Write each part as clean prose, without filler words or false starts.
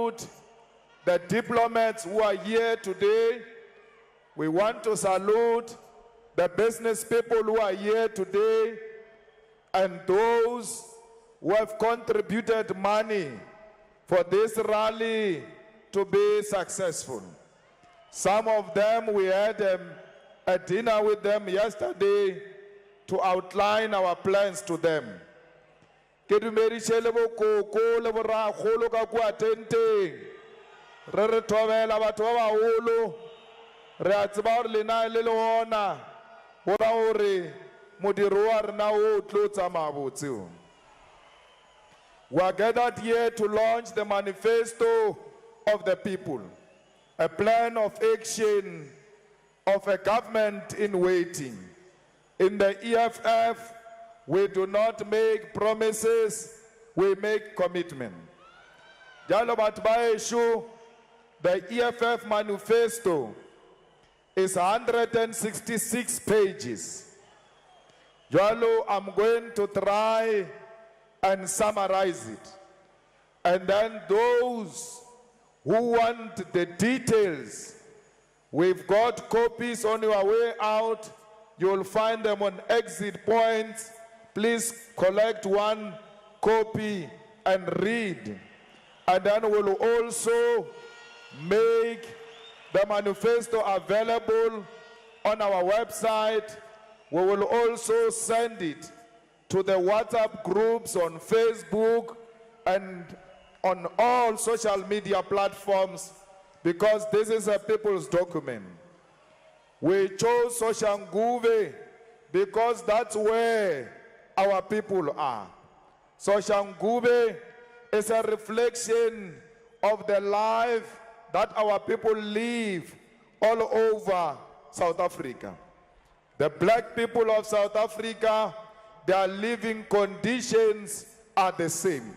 salute the diplomats who are here today. We want to salute the business people who are here today and those who have contributed money for this rally to be successful. Some of them, we had a dinner with them yesterday to outline our plans to them. Ke dumeditše le bokoko le borakgolo ka kua tenteng. Re re thobela batho ba baholo. Re a tseba gore lena le le gona go ra gore modiro wa rena o tlo tsamaya botse o. We are gathered here to launch the manifesto of the people, a plan of action of a government in waiting. In the EFF, we do not make promises, we make commitment. Jalo batho ba esho, the EFF Manifesto is 166 pages. Jalo, I'm going to try and summarize it. And then those who want the details, we've got copies on your way out. You'll find them on exit points. Please collect one copy and read. And then we'll also make the manifesto available on our website. We will also send it to the WhatsApp groups on Facebook and on all social media platforms, because this is a people's document. We chose Soshanguve because that's where our people are. Soshanguve is a reflection of the life that our people live all over South Africa. The black people of South Africa, their living conditions are the same.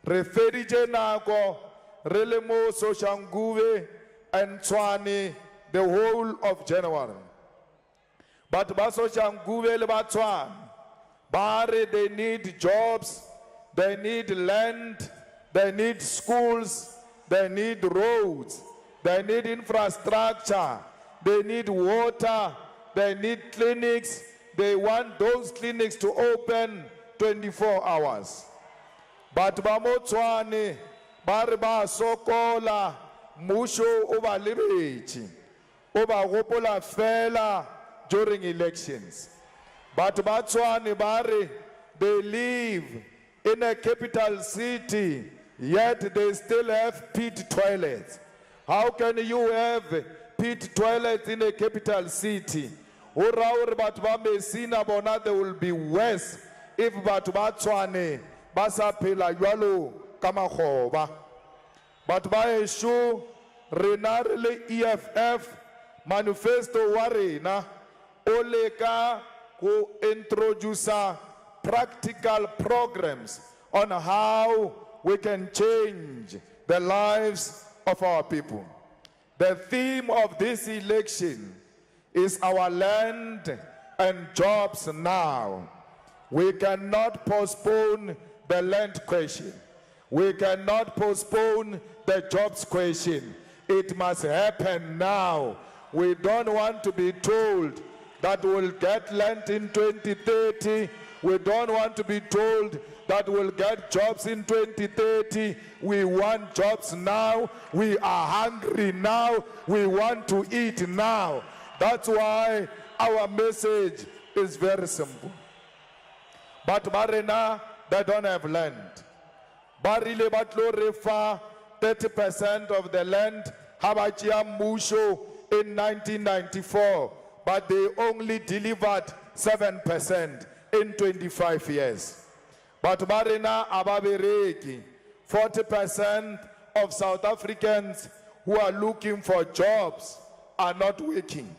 Referije nako, relemo Soshanguve and Tshwane the whole of January. But ba Soshanguve le ba Tshwane, bare they need jobs, they need land, they need schools, they need roads, they need infrastructure, they need water, they need clinics. They want those clinics to open 24 hours. But ba mo Tshwane, bare ba sokola, musho o ba lebetše, o ba gopola fela during elections. But ba Tshwane bare, they live in a capital city, yet they still have pit toilets. How can you have pit toilets in a capital city? Ura batho ba Messina bona, they will be worse if batho ba Tshwane ba sa phela jwalo ka makgoba. Batho ba esho, rena re le EFF manifesto wa rena o leka go introduce practical programs on how we can change the lives of our people. The theme of this election is our land and jobs now. We cannot postpone the land question. We cannot postpone the jobs question. It must happen now. We don't want to be told that we'll get land in 2030. We don't want to be told that we'll get jobs in 2030. We want jobs now. We are hungry now. We want to eat now. That's why our message is very simple. But Barena, they don't have land. Barile batlo refa 30% of the land Habachia Musho in 1994, but they only delivered 7% in 25 years. But Barena Ababereki, 40% of South Africans who are looking for jobs are not working.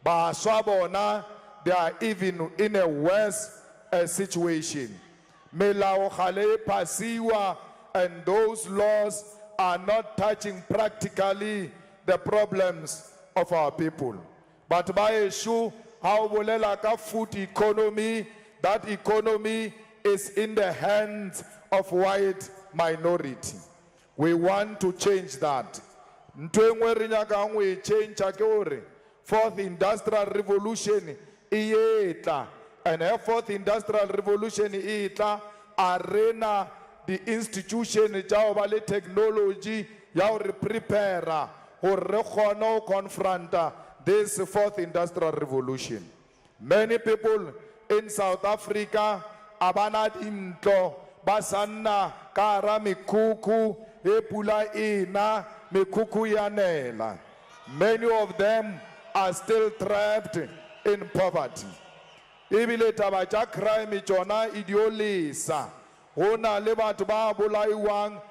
But Swabona, they are even in a worse situation. Melao Khale Pasiwa, and those laws are not touching practically the problems of our people. But by issue, how bolela ka food economy, that economy is in the hands of white minority. We want to change that. Ntho e nngwe re nyakang ho e change ke hore fourth industrial revolution e tla, and a fourth industrial revolution e tla arena the institution tsa ho ba le technology ya ho re prepare hore re kgone ho confronta this fourth industrial revolution. Many people in South Africa abana dintlo ba sanna ka hara mekhukhu e pula ena mekhukhu yanela. Many of them are still trapped in poverty. Ebile taba tsa crime tsona idiolisa. Hona le batho ba bolaiwang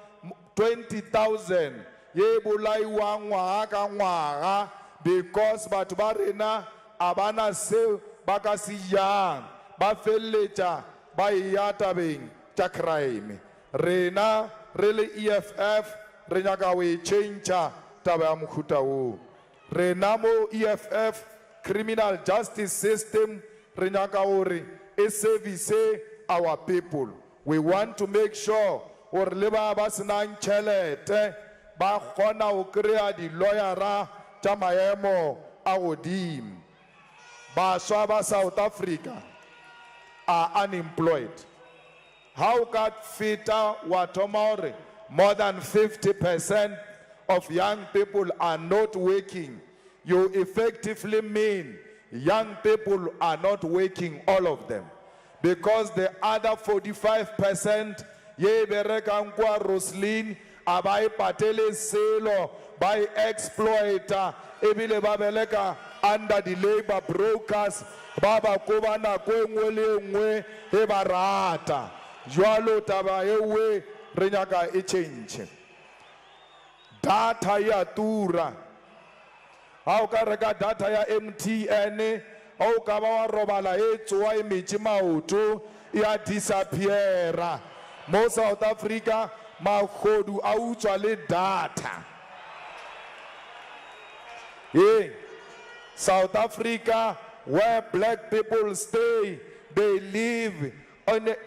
20,000 ye bolaiwang ngwaga ka ngwaga because batho ba rena abana se ba ka siyang ba felletsa ba ya tabeng tsa crime. Rena re le EFF re nyaka we change taba ya mohuta o. Rena mo EFF criminal justice system re nyaka hore e service our people. We want to make sure hore le ba ba senang tšhelete ba kgona ho kry-a di lawyera tša maemo a godimo. Bašwa ba South Africa are unemployed. How got fita wa thoma hore more than 50% of young people are not working? You effectively mean young people are not working, all of them. Because the other 45% ye berekang kwa Roslyn abai patele selo by exploiter ebile ba beleka under the labor brokers baba kobana ko engwe le engwe he barata jwalo taba ewe re nyaka e change. Data ya tura, ha o ka reka data ya MTN ha o ka ba wa robala e tsoa e metsi maoto ya disappeara. Mo South Africa magodu a utswa le data. South Africa, where black people stay, they live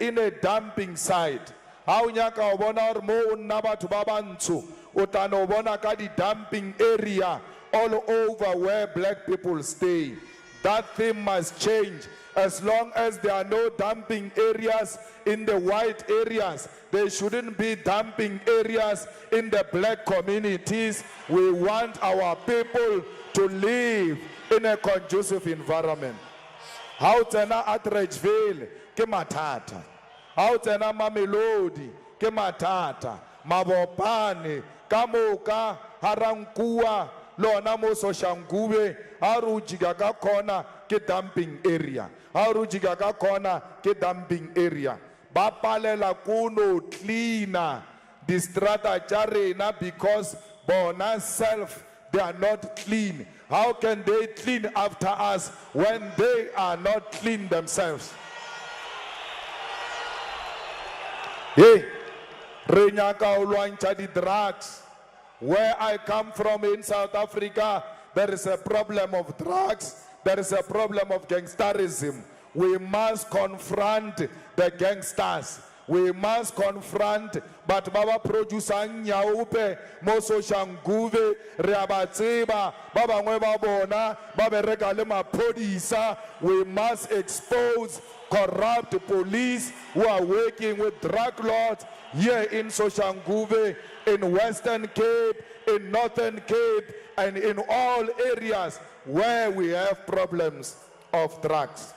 in a dumping site. Ha o nyaka o bona hore mo o nna batho ba bantsho o tla no bona ka di dumping area all over where black people stay. That thing must change. As long as there are no dumping areas in the white areas, there shouldn't be dumping areas in the black communities. We want our people to live in a conducive environment. How tena at Ridgeville, ke matata. How tena Mamelodi, ke matata. Mabopane, Kamoka, Harankua, Lona mo Soshangube, Harujiga ka kona ke dumping area. Harujiga ka kona ke dumping area. Bapalela kuno cleaner the strata jarena because bona self they are not clean. How can they clean after us when they are not clean themselves? Hey, Renyaka ulwancha di drugs. Where I come from in South Africa, there is a problem of drugs, there is a problem of gangsterism. We must confront the gangsters. We must confront, but baba producer nyaupe moso shanguve reabatsiba baba ngweba bona baba reka le mapodisa. We must expose corrupt police who are working with drug lords here in Soshanguve, in Western Cape, in Northern Cape, and in all areas where we have problems of drugs.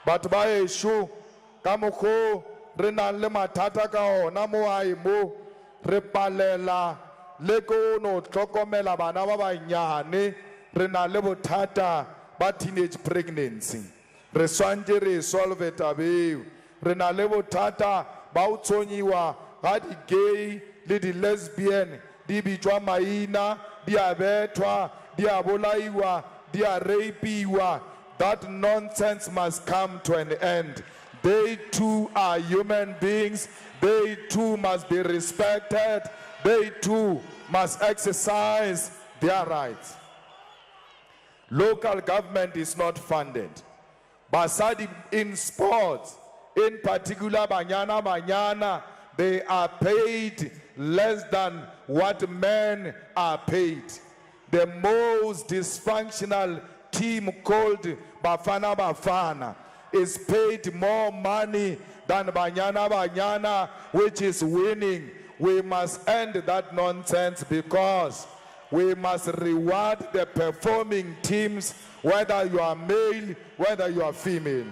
But by a shoe, Kamoko, Renan Lema Tataka, Namo Aimo, Repalela, Lego no Tokomela Banaba Nyane, Renan Lebo Tata, but teenage pregnancy. Reswanje resolve it abe. Renan Lebo Tata, Bautsoniwa, Hadi gay, Lady lesbian, Di Bijwa Maina, Dia Betwa, Dia Bolaiwa, Dia Rapiwa. That nonsense must come to an end. They too are human beings. They too must be respected. They too must exercise their rights. Local government is not funded. Basadi in sports, in particular Banyana, they are paid less than what men are paid. The most dysfunctional team called Bafana Bafana is paid more money than Banyana Banyana, which is winning. We must end that nonsense because we must reward the performing teams, whether you are male, whether you are female.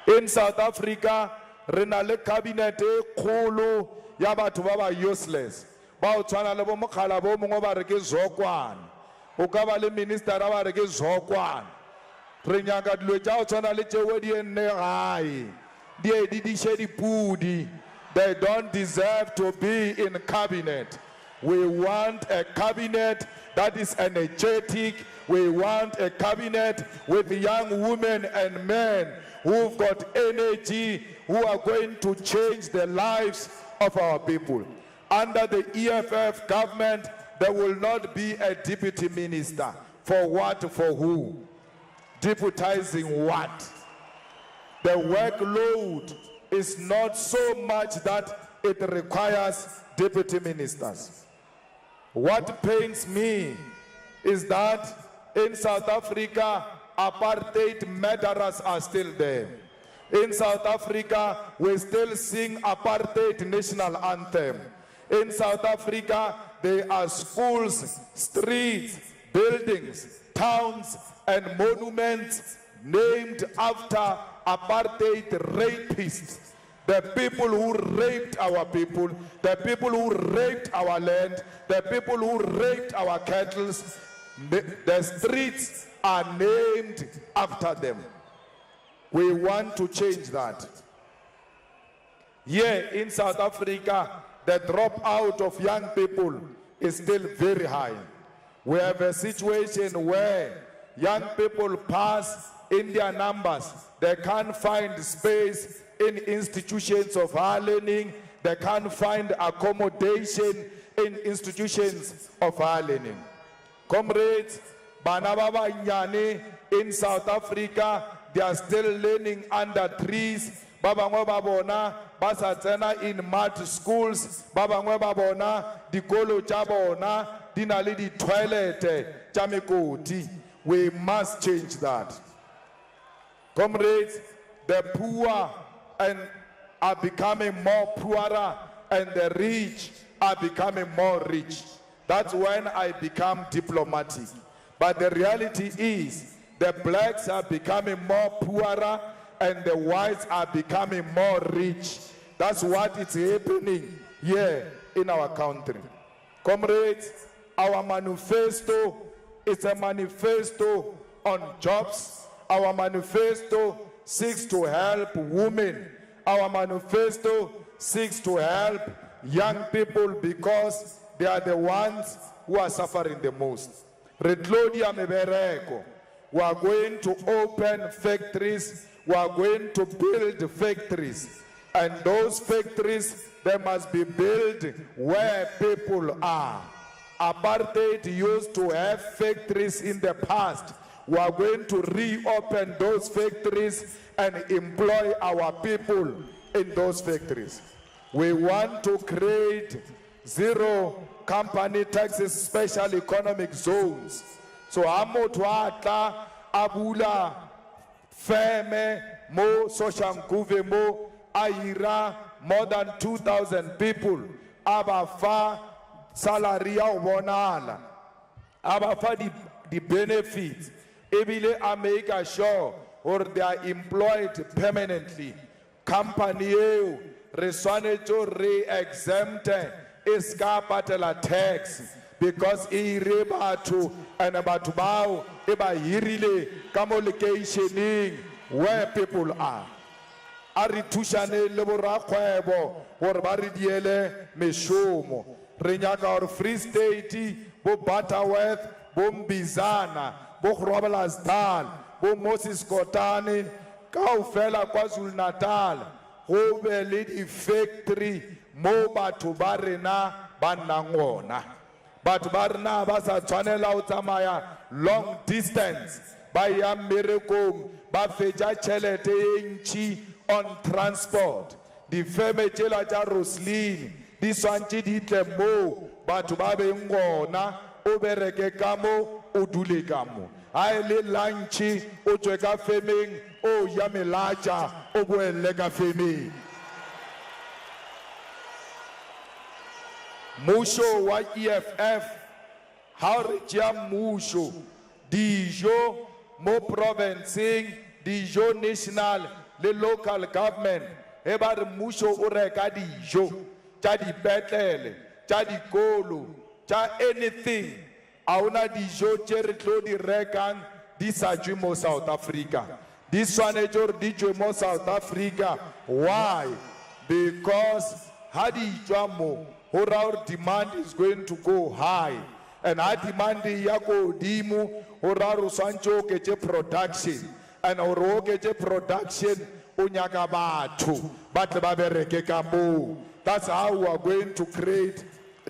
In South Africa, renale cabinet kholo ya batho ba ba useless. Ba o tshwana le bo mokhala bo mongwe ba re ke zokwana. O ka ba le minister ba re ke zokwana. Re nyaka dilo tsa o tshwana le tsewe di enne gae. Di edidishe dipudi. They don't deserve to be in cabinet. We want a cabinet that is energetic. We want a cabinet with young women and men who've got energy, who are going to change the lives of our people. Under the EFF government, there will not be a deputy minister. For what? For who? Deputizing what? The workload is not so much that it requires deputy ministers. What pains me is that in South Africa, apartheid murderers are still there. In South Africa, we still sing apartheid national anthem. In South Africa, there are schools, streets, buildings, towns, and monuments named after apartheid rapists. The people who raped our people, the people who raped our land, the people who raped our cattle, the streets are named after them. We want to change that. Here in South Africa, the dropout of young people is still very high. We have a situation where young people pass in their numbers. They can't find space in institutions of higher learning. They can't find accommodation in institutions of higher learning. Comrades, bana ba banyane in South Africa, they are still learning under trees. Ba bangwe ba bona ba sa tsena in mud schools. Ba bangwe ba bona dikolo tša bona di na le di toilet tša mekoti. We must change that. Comrades, the poor are becoming more poorer and the rich are becoming more rich. That's when I become diplomatic. But the reality is the blacks are becoming more poorer and the whites are becoming more rich. That's what is happening here in our country. Comrades, our manifesto is a manifesto on jobs. Our manifesto seeks to help women. Our manifesto seeks to help young people because they are the ones who are suffering the most. Retlodia mebereko. We are going to open factories. We are going to build factories. And those factories, they must be built where people are. Apartheid used to have factories in the past. We are going to reopen those factories and employ our people in those factories. We want to create zero company taxes, special economic zones. So amotwata abula feme mo soshankuve mo aira more than 2,000 people abafa salary ya bonala abafa the benefits ebile make sure or they are employed permanently. Company eo re swanetše re exempt iska patela tax because e re batho and batho bao e ba hirile ka mo locationing where people are. A re thušane le borakgwebo gore ba re diele mešomo. Re nyaka gore Free State, bo Butterworth, bo Mbizana, bo Groblersdal, bo Moses Kotane, kaofela KwaZulu Natal, go be le di factory mo batho ba rena ba nnang gona. Batho ba rena ba sa tshwanela go tsamaya long distance ba ya mmerekong ba fetša tšhelete e ntši on transport. difeme tšela tša Roslyn di swantše di tle mo batho ba beng gona o bereke ka mo o dule ka mo ha e le lunch o tswe ka femeng o ya melatša o boele ka femeng. Mmušo wa EFF ha re tšea mmušo dijo mo provinceng dijo national le local government e ba re mmušo o reka dijo tša dipetlele tša dikolo tša anything a ona dijo tše re tlo di rekang di sa tšwe mo South Africa di swanetše gore di tšwe mo South Africa. Why? Because ha di tšwa mo our demand is going to go high, and our demand ya go dimu our swancho keche production, and our keche production unyaka batho batle ba bereke ka mo. That's how we are going to create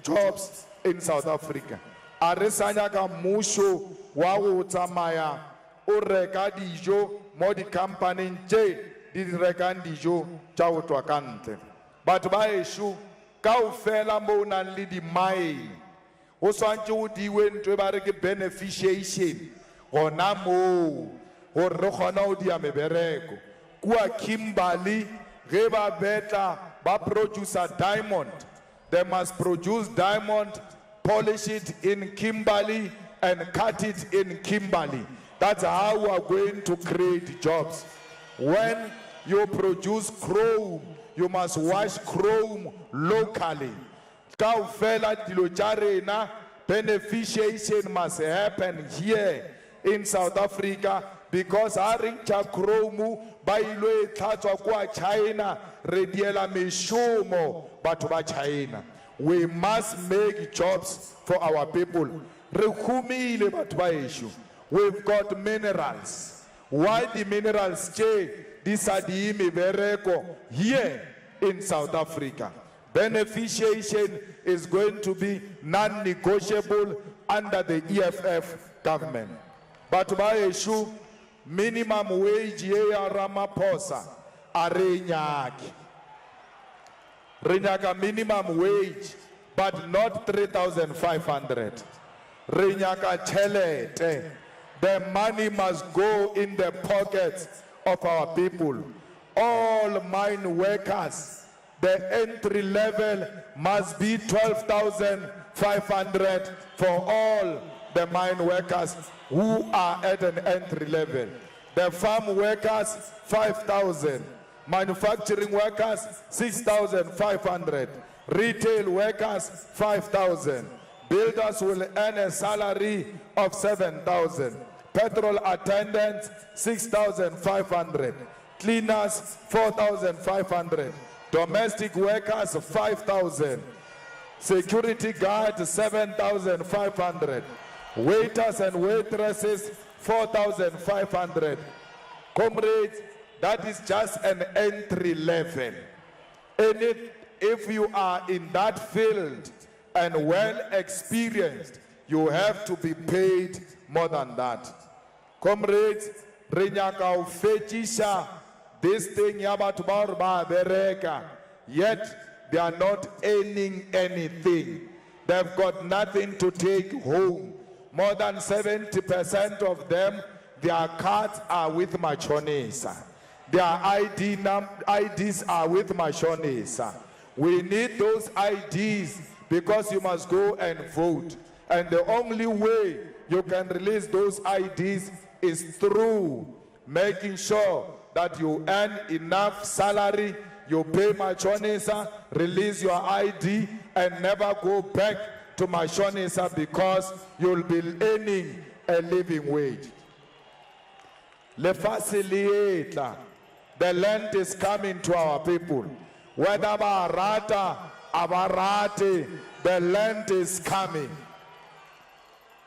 jobs in South Africa. Aresanya ka mmusho wa go tsamaya o reka dijo mo di company tše di rekang dijo tša go tšwa ka ntle. Batho ba ešo kaofela mo nang le di mine o swantše o diwe ntwe ba re ke beneficiation gona mo gore re kgona o dia mebereko kua Kimberley ge ba betla ba producer diamond. They must produce diamond, polish it in Kimberley and cut it in Kimberley. That's how we are going to create jobs. When you produce chrome, you must wash chrome locally. Kaufela dilo tša rena, beneficiation must happen here in South Africa because ha re ntša chrome ba ilo e hlatswa kwa China re diela mešomo batho ba China. We must make jobs for our people. Re humile batho ba ešo. We've got minerals. Why the minerals tše di sa di mebereko here in South Africa? Beneficiation is going to be non-negotiable under the EFF government. But by issue, minimum wage ya Ramaphosa are Renyaka minimum wage, but not 3,500. Renyaka chelete. The money must go in the pockets of our people. All mine workers, the entry level must be 12,500 for all the mine workers who are at an entry level. The farm workers, 5,000. Manufacturing workers, 6,500. Retail workers, 5,000. Builders will earn a salary of 7,000. Petrol attendants, 6,500. Cleaners, 4,500. Domestic workers, 5,000. Security guards, 7,500. Waiters and waitresses, 4,500. Comrades, that is just an entry level. And if you are in that field and well experienced, you have to be paid more than that. Comrades, renyaka ufechisha this thing yabat barba bereka, yet they are not earning anything. They've got nothing to take home. More than 70% of them, their cards are with Machonesa. Their IDs are with Machonesa. We need those IDs because you must go and vote. And the only way you can release those IDs is through making sure that you earn enough salary, you pay Machonesa, release your ID, and never go back to Machonesa because you'll be earning a living wage. Le facilita, the land is coming to our people. Whether barata, abarate, the land is coming.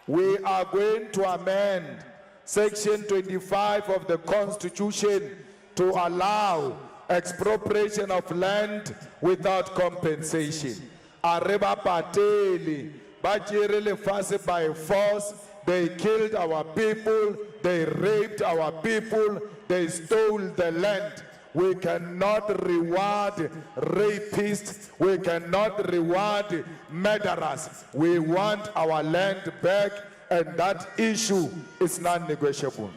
We are going to amend Section 25 of the Constitution to allow expropriation of land without compensation. Areba Pateli, Bajiri Lefase by force, they killed our people, they raped our people, they stole the land. We cannot reward rapists. We cannot reward murderers. We want our land back, and that issue is non-negotiable.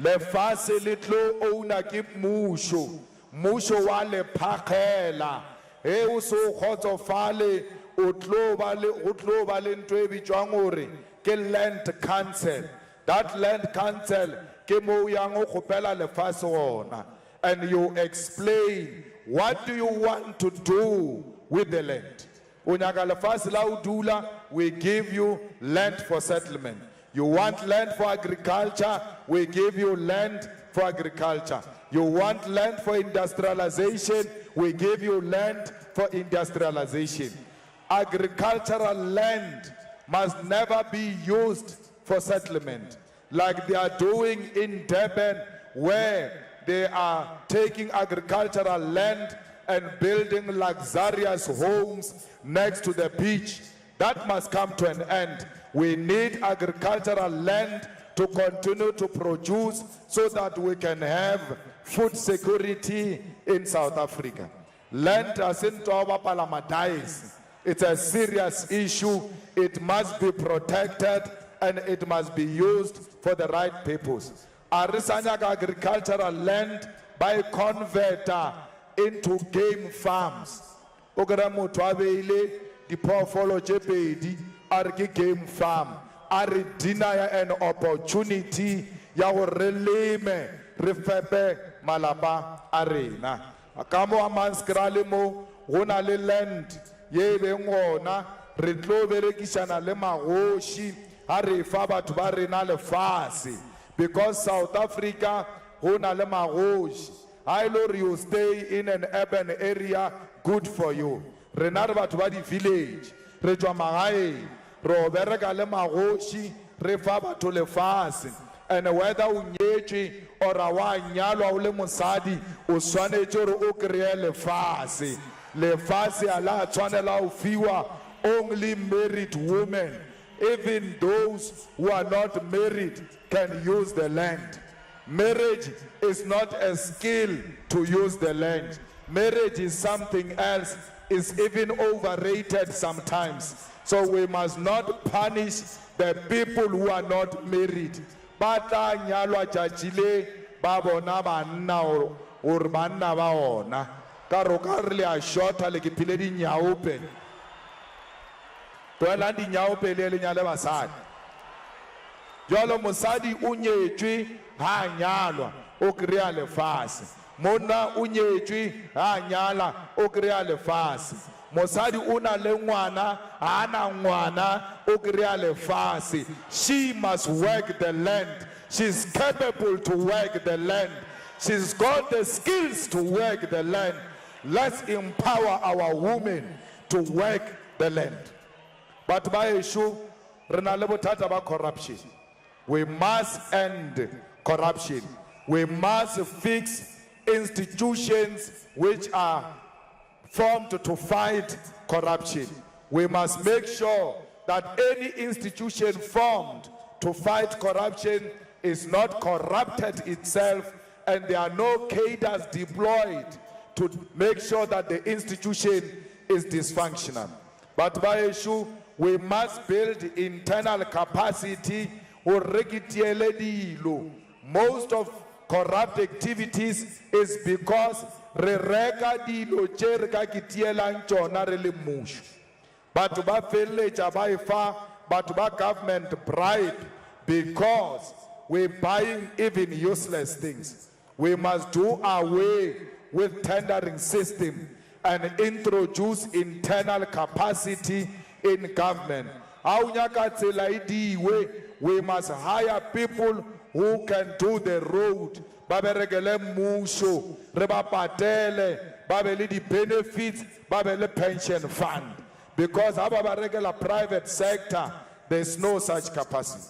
Lefatshe le tlo ouna ke mmušo wa lephakgela he o se o kgotsofale o tlo ba le ntho e bitswang gore ke land council. That land council ke mo yang o kgopela lefatshe gona, and you explain what do you want to do with the land. O nyaka lefatshe la o dula, we give you land for settlement. You want land for agriculture, we give you land for agriculture. You want land for industrialization, we give you land for industrialization. Agricultural land must never be used for settlement, like they are doing in Durban, where they are taking agricultural land and building luxurious homes next to the beach. That must come to an end. We need agricultural land to continue to produce so that we can have food security in South Africa. Land doesn't palamatize. It's a serious issue. It must be protected and it must be used for the right purpose. Arisanyaga agricultural land by converter into game farms. Ogara motho a beile diphoofolo tse pedi a re ke game farm, a re deny an opportunity ya gore re leme re fepe malapa a rena. Ka mo a Manskra le mo go na le land ye beng gona re tlo berekisana le magoši a re fa batho ba rena lefatshe, because South Africa go na le magoši. I know you stay in an urban area, good for you. Rena re batho ba di village re tswa magaeng ro bereka le magoši re fa batho lefatshe, and whether o nyetše or a wa nyalwa o le mosadi o swanetše gore o kry-e lefatshe. Lefatshe a la tshwanela o fiwa only married women. Even those who are not married can use the land. Marriage is not a skill to use the land. Marriage is something else, is even overrated sometimes. So we must not punish the people who are not married. Bata nyalwa tšatšile ba bona banna or banna ba ona ka roka re le a shota le ke phile dinyaope toela dinyaope le nyale basadi jalo mosadi o nyetšwe ha nyalwa o kry-a lefatshe, monna o nyetšwe ha nyala o kry-a lefatshe, mosadi o na le ngwana ha ana ngwana o kry-a lefatshe. She must work the land. She's capable to work the land. She's got the skills to work the land. Let's empower our women to work the land. But by issue, about corruption. We must end corruption. We must fix institutions which are formed to fight corruption. We must make sure that any institution formed to fight corruption is not corrupted itself, and there are no cadres deployed to make sure that the institution is dysfunctional. But by issue, we must build internal capacity. Most of corrupt activities is because but government bribe because we're buying even useless things. We must do away with tendering system and introduce internal capacity in government. We must hire people who can do the road. Baberegele musho, reba patele, babeli di benefits, babeli pension fund. Because our regular private sector, there's no such capacity.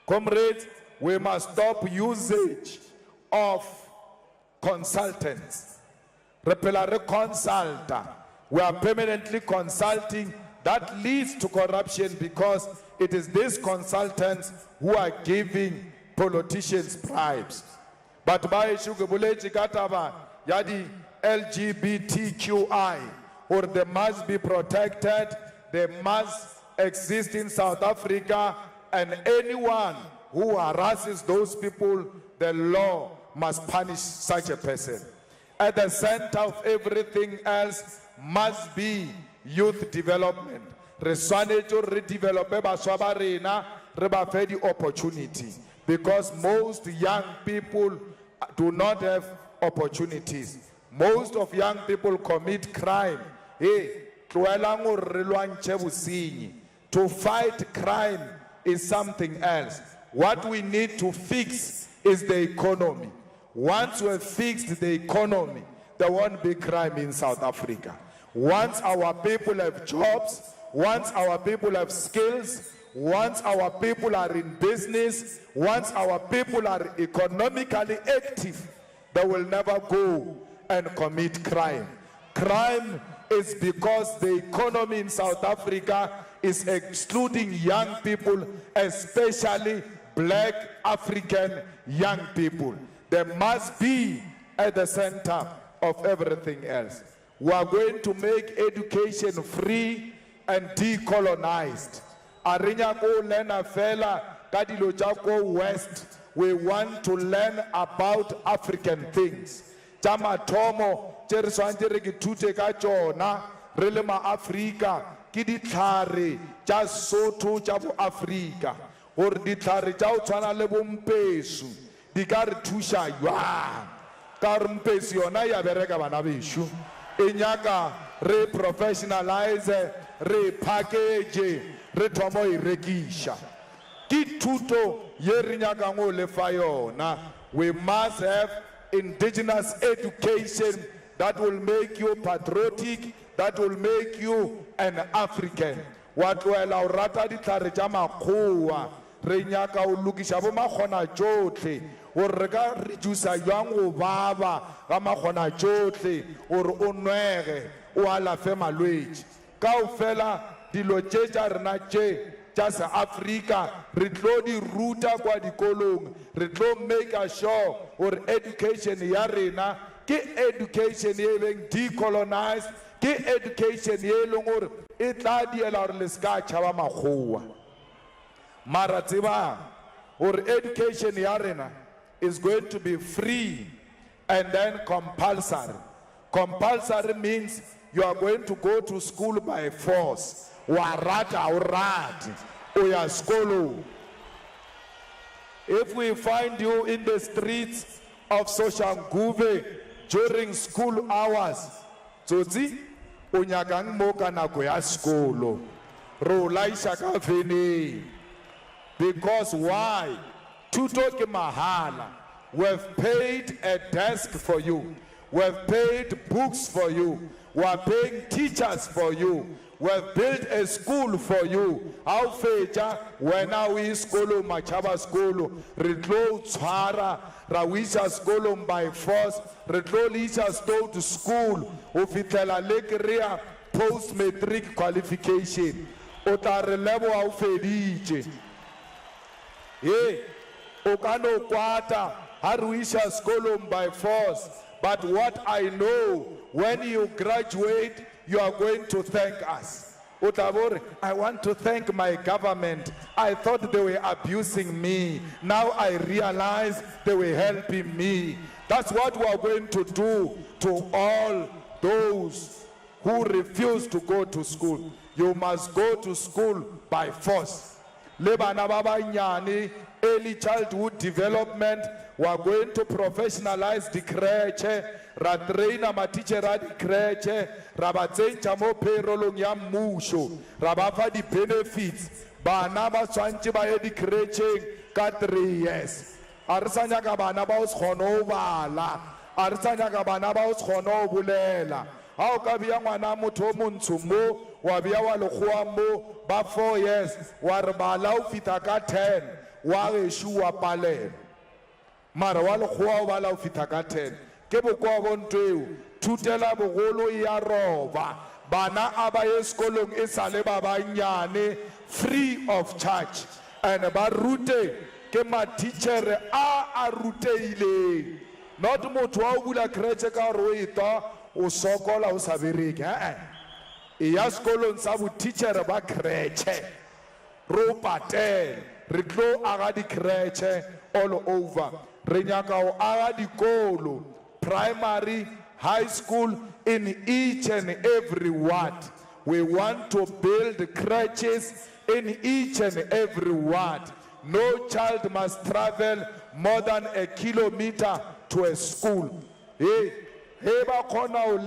Comrades, we must stop usage of consultants. Repelare consulta. We are permanently consulting. That leads to corruption because it is these consultants who are giving politicians bribes. But by Shugabuleti Kataba, Yadi LGBTQI, or they must be protected, they must exist in South Africa, and anyone who harasses those people, the law must punish such a person. At the center of everything else must be youth development. Re swanetse to redevelop baswa ba rena, re ba fe di opportunity, because most young people do not have opportunities. Most of young people commit crime. Hey, tloelang hore re lwantshe bosenyi. To fight crime is something else. What we need to fix is the economy. Once we have fixed the economy, there won't be crime in South Africa. Once our people have jobs, once our people have skills, once our people are in business, once our people are economically active, they will never go and commit crime. Crime is because the economy in South Africa is excluding young people, especially black African young people. They must be at the center of everything else. We are going to make education free and decolonized. Arinya ko lena fela kadilo jako west. We want to learn about African things. Chama tomo cheriswanje rekitute ka chona rele ma Africa ki ditlhare tša Sotho tša bo Africa gore ditlhare tša o tshwana le bo Mpesu di ka re thuša jwang ka re Mpesu yona ya bereka bana bešo e nyaka re professionalize re package re thomo e rekiša ke thuto ye re nyakang go lefa yona. We must have indigenous education that will make you patriotic, that will make you an African. What will our rata di tarjama makgowa re nyaka o lokisha bo makgona tsotlhe o re ka reduce yang go baba ga makgona tsotlhe o re o nwege o alafe malwetši kaofela dilo tše tša rena tše tša se Africa re tlo di ruta kwa dikolong re tlo make sure or education ya rena ke education ye beng decolonized ke education ye leng gore e tla diela gore le ska tšhaba makgowa mara tseba gore education ya rena is going to be free and then compulsory. Compulsory means you are going to go to school by force. Warata urati uya skolo. If we find you in the streets of Soshanguve during school hours, tsotsi unyagang moka nako ya skolo. Rolaisha ka veni. Because why? Tuto ke mahala. We've paid a desk for you. We've paid books for you. We're paying teachers for you. We've built a school for you. How fecha when are we skolo machaba skolo retlo tsara rawisha skolo by force retlo lisha sto to school ofitela lekria post matric qualification otare level how fediche eh okano kwata haruisha skolo by force. But what I know, when you graduate, you are going to thank us. I want to thank my government. I thought they were abusing me. Now I realize they were helping me. That's what we are going to do to all those who refuse to go to school. You must go to school by force. Lebana baba nyani, early childhood development. We are going to professionalize the creche, ra traina ma teacher ra di creche, ra ba tsentsha mo payrollong ya mmusho, ra ba fa di benefits. Bana ba tshwantse ba ye di creche ka 3 years. A re sa nyaka bana ba o se kgone ho bala, a re sa nyaka bana ba o se kgone ho bolela. Ha o ka bia ngwana motho o montsho mo, wa bia wa lekgowa mo ba 4 years, wa re bala o fita ka 10, wa gesho wa palela. Mara wa lekgowa o bala o fita ka 10 ke bokwa bontweo thutela bogolo ya roba bana aba ye sekolong e sale ba banyane free of charge and ba rute ke matitšhere a ruteileng, not motho wa o bula kretše ka gore o etwa o sokola o sa bereke. E ya sekolong sa botitšhere ba kretše, ro patele, re tlo aga di kretše all over. Re nyaka o aga dikolo, primary, high school, in each and every ward. We want to build crèches in each and every ward. No child must travel more than a kilometer to a school. Hey, ba khona o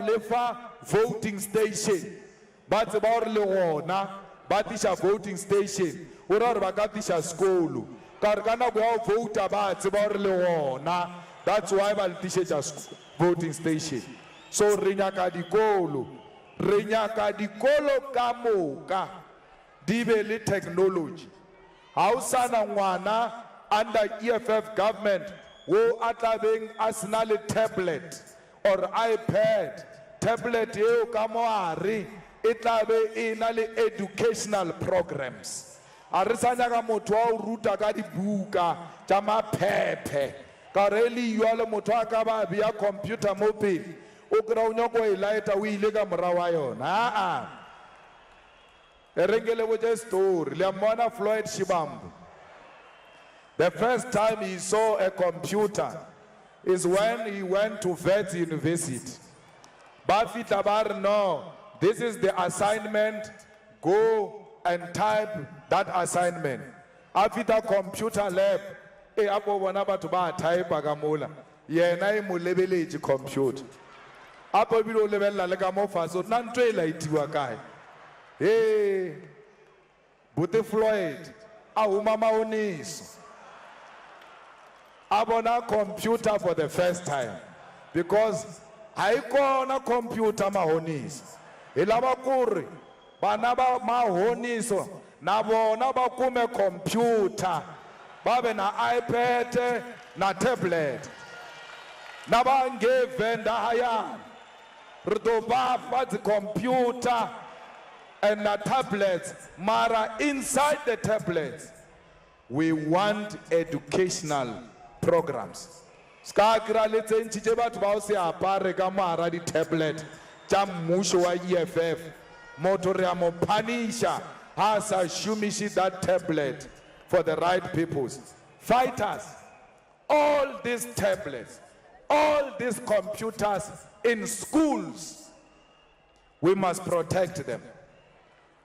lefa voting station. Ba tseba gore le gona ba tisha voting station. O ra re ba ka tisha sekolo. Ka re ka nako ya o vouta ba tseba gore le gona. That's why ba tisha voting station. So re nyaka dikolo ka moka di be le technology. Ha o sana ngwana under EFF government wo atlabeng a sena le tablet or iPad, tablet eo ka moare e tlabe e na le educational programs. A re sa nyaka motho wa o ruta ka dibuka tša maphephe ka re le ywa le motho a ka ba bea computer mo pele o kry o nyako e laeta o ile ka morao wa yona. E rengele botse story le mmona Floyd Shibambu. The first time he saw a computer is when he went to Wits University. Bafita bar no, this is the assignment, go and type that assignment. After computer lab, e apo bona batho ba type ka mola. Yena e mo lebeletse computer. Apo bile o lebella le ka mo faso na ntwe e laitiwa kae. Hey, Bote Floyd, a huma maoniso. Abona computer for the first time because haikona computer mahoniso. Ilaba kuri bana ba mahoniso na bona ba kume computer babe na iPad na tablet na ba nge venda haya rito ba fat computer and na tablets mara inside the tablets we want educational programs. Skakra letse ntšhitše batho ba o se apare ka mara di tablet tša mmušo wa EFF. Motho re a mo punisha ha sa šomiše that tablet for the right peoples. Fighters, all these tablets, all these computers in schools, we must protect them.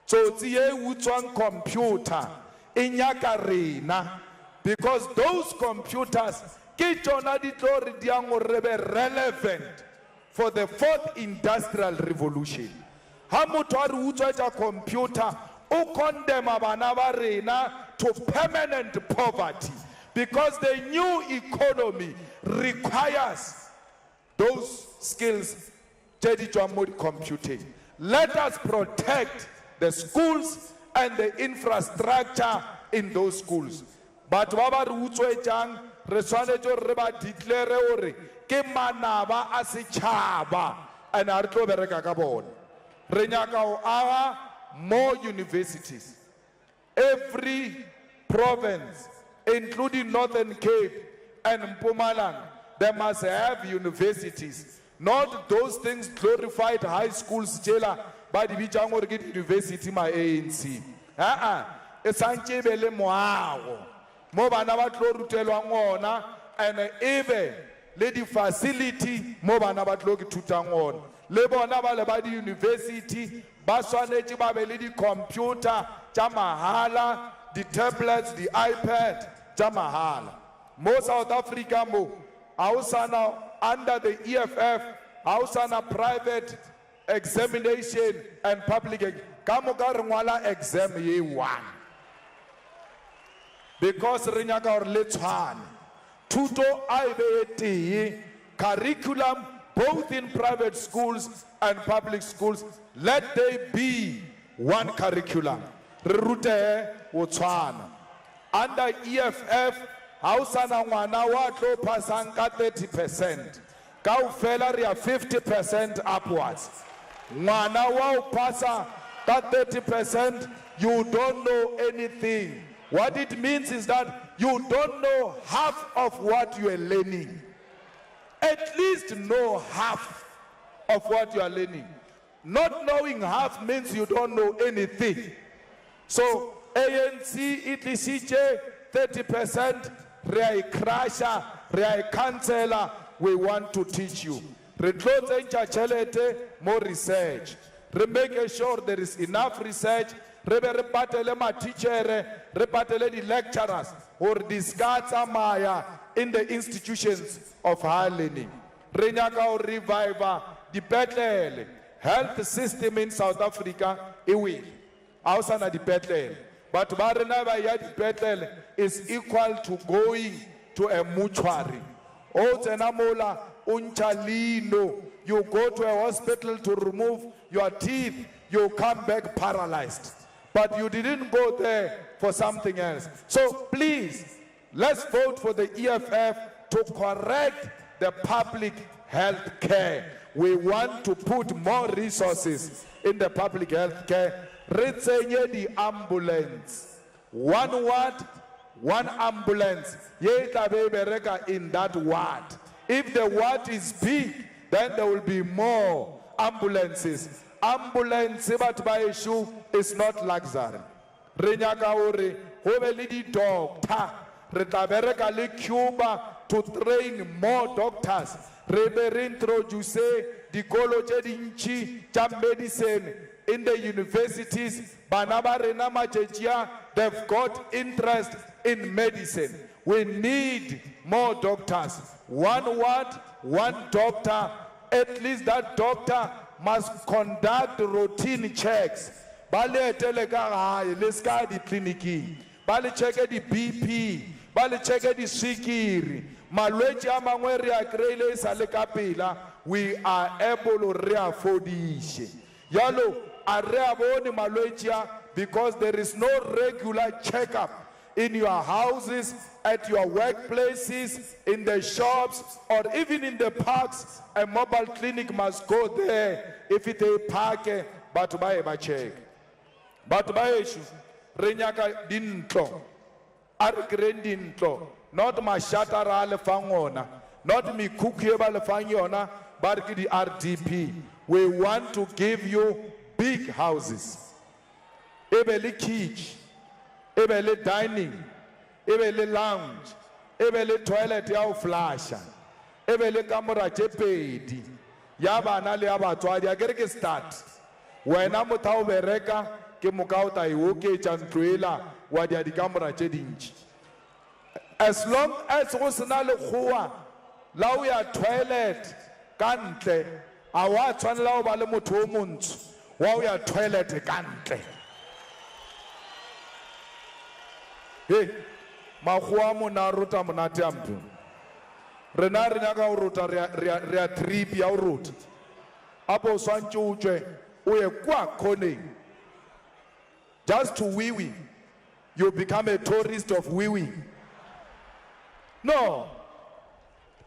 So tsie utswang computer e nyaka rena, because those computers ke tšona di tlo re diang gore be relevant for the 4th industrial revolution. Ha motho a re utswa computer o condemn bana ba rena to permanent poverty because the new economy requires those skills tše di tšwang mo computing. Let us protect the schools and the infrastructure in those schools. But ba ba re utswetšang re swanetše re ba declare gore ke manaba a setšhaba and a re tlo bereka ka bona. Re nyaka o aga more universities. Every province, including Northern Cape and Mpumalanga, they must have universities. Not those things glorified high schools jela ba di bitšang gore ke university ma ANC. E santše be le moago mo bana ba tlo rutelwang ona and even le di facility mo bana ba tlo ke thutang ona. Le bona ba le ba di university ba swanetše ba be le di computer tša mahala, di tablets, di iPad tša mahala. Mo South Africa mo ausana under the EFF ausana private examination and public ka moka re ngwala exam ye one because re nyaka gore le tshwane thuto a e be tee curriculum both in private schools and public schools. Let there be one curriculum. Re rute o tshwana under EFF hausana ngwana wa tlo pasang ka 30%. Ka ufela re 50% upwards. Ngwana wa o pasa That 30%, you don't know anything. What it means is that you don't know half of what you are learning. At least know half of what you are learning. Not knowing half means you don't know anything. So, ANC, itlisije 30%, re crusher, re canceller, we want to teach you. More research. Make sure there is enough research. Repatele ma teacher, repatele the lecturers, or discuss amaya in the institutions of higher learning. Renyaka or reviver, the betlele health system in South Africa, it will. Outside the betlele. But Baranava yet betlele is equal to going to a mortuary. Oh, Tenamola, Unchalino, you go to a hospital to remove your teeth, you come back paralyzed. But you didn't go there for something else. So please, let's vote for the EFF to correct the public health care. We want to put more resources in the public health care. Retsenye the ambulance. One ward, one ambulance. In that ward. If the ward is big, then there will be more ambulances. Ambulance issue is not luxury. Renyaka ore hovelidi doctor retabereka le Cuba to train more doctors. Rebe introduce the college dinchi medicine in the universities. Banaba rena machechia, they've got interest in medicine. We need more doctors. One ward, one doctor. At least that doctor must conduct routine checks. Bale telega let's go the clinic. Bale check the BP. Bale check the sikiri. Malwechi amangwe rea krele sale kapila. We are able to re-afford it. Yalo area boni malwechia because there is no regular checkup in your houses, at your workplaces, in the shops, or even in the parks. A mobile clinic must go there if it is park, but buy a check. But buy issue, Renyaka dintlo, Argren dintlo, not my shatara le fangona, not me cookieba le fangona, but the RDP. We want to give you big houses. Ebele kitchen. Ebele dining, ebele lounge, ebele toilet ya flasha, ebele camera chepedi, yaba anale yaba toadi agereke start. Wena mutau bereka ke mukauta iwoke chantwela wadi adi camera chedinchi. As long as usinale kuwa lau ya toilet kantle, awa chwan lau bale mutu omuntu, wau ya toilet kantle. Hey, mahuamu na ruta mnatiampu. Renari naga uruta rea trip ya urut. Apo sancho uje uye kwa kone. Just to wiwi, you become a tourist of wiwi. No,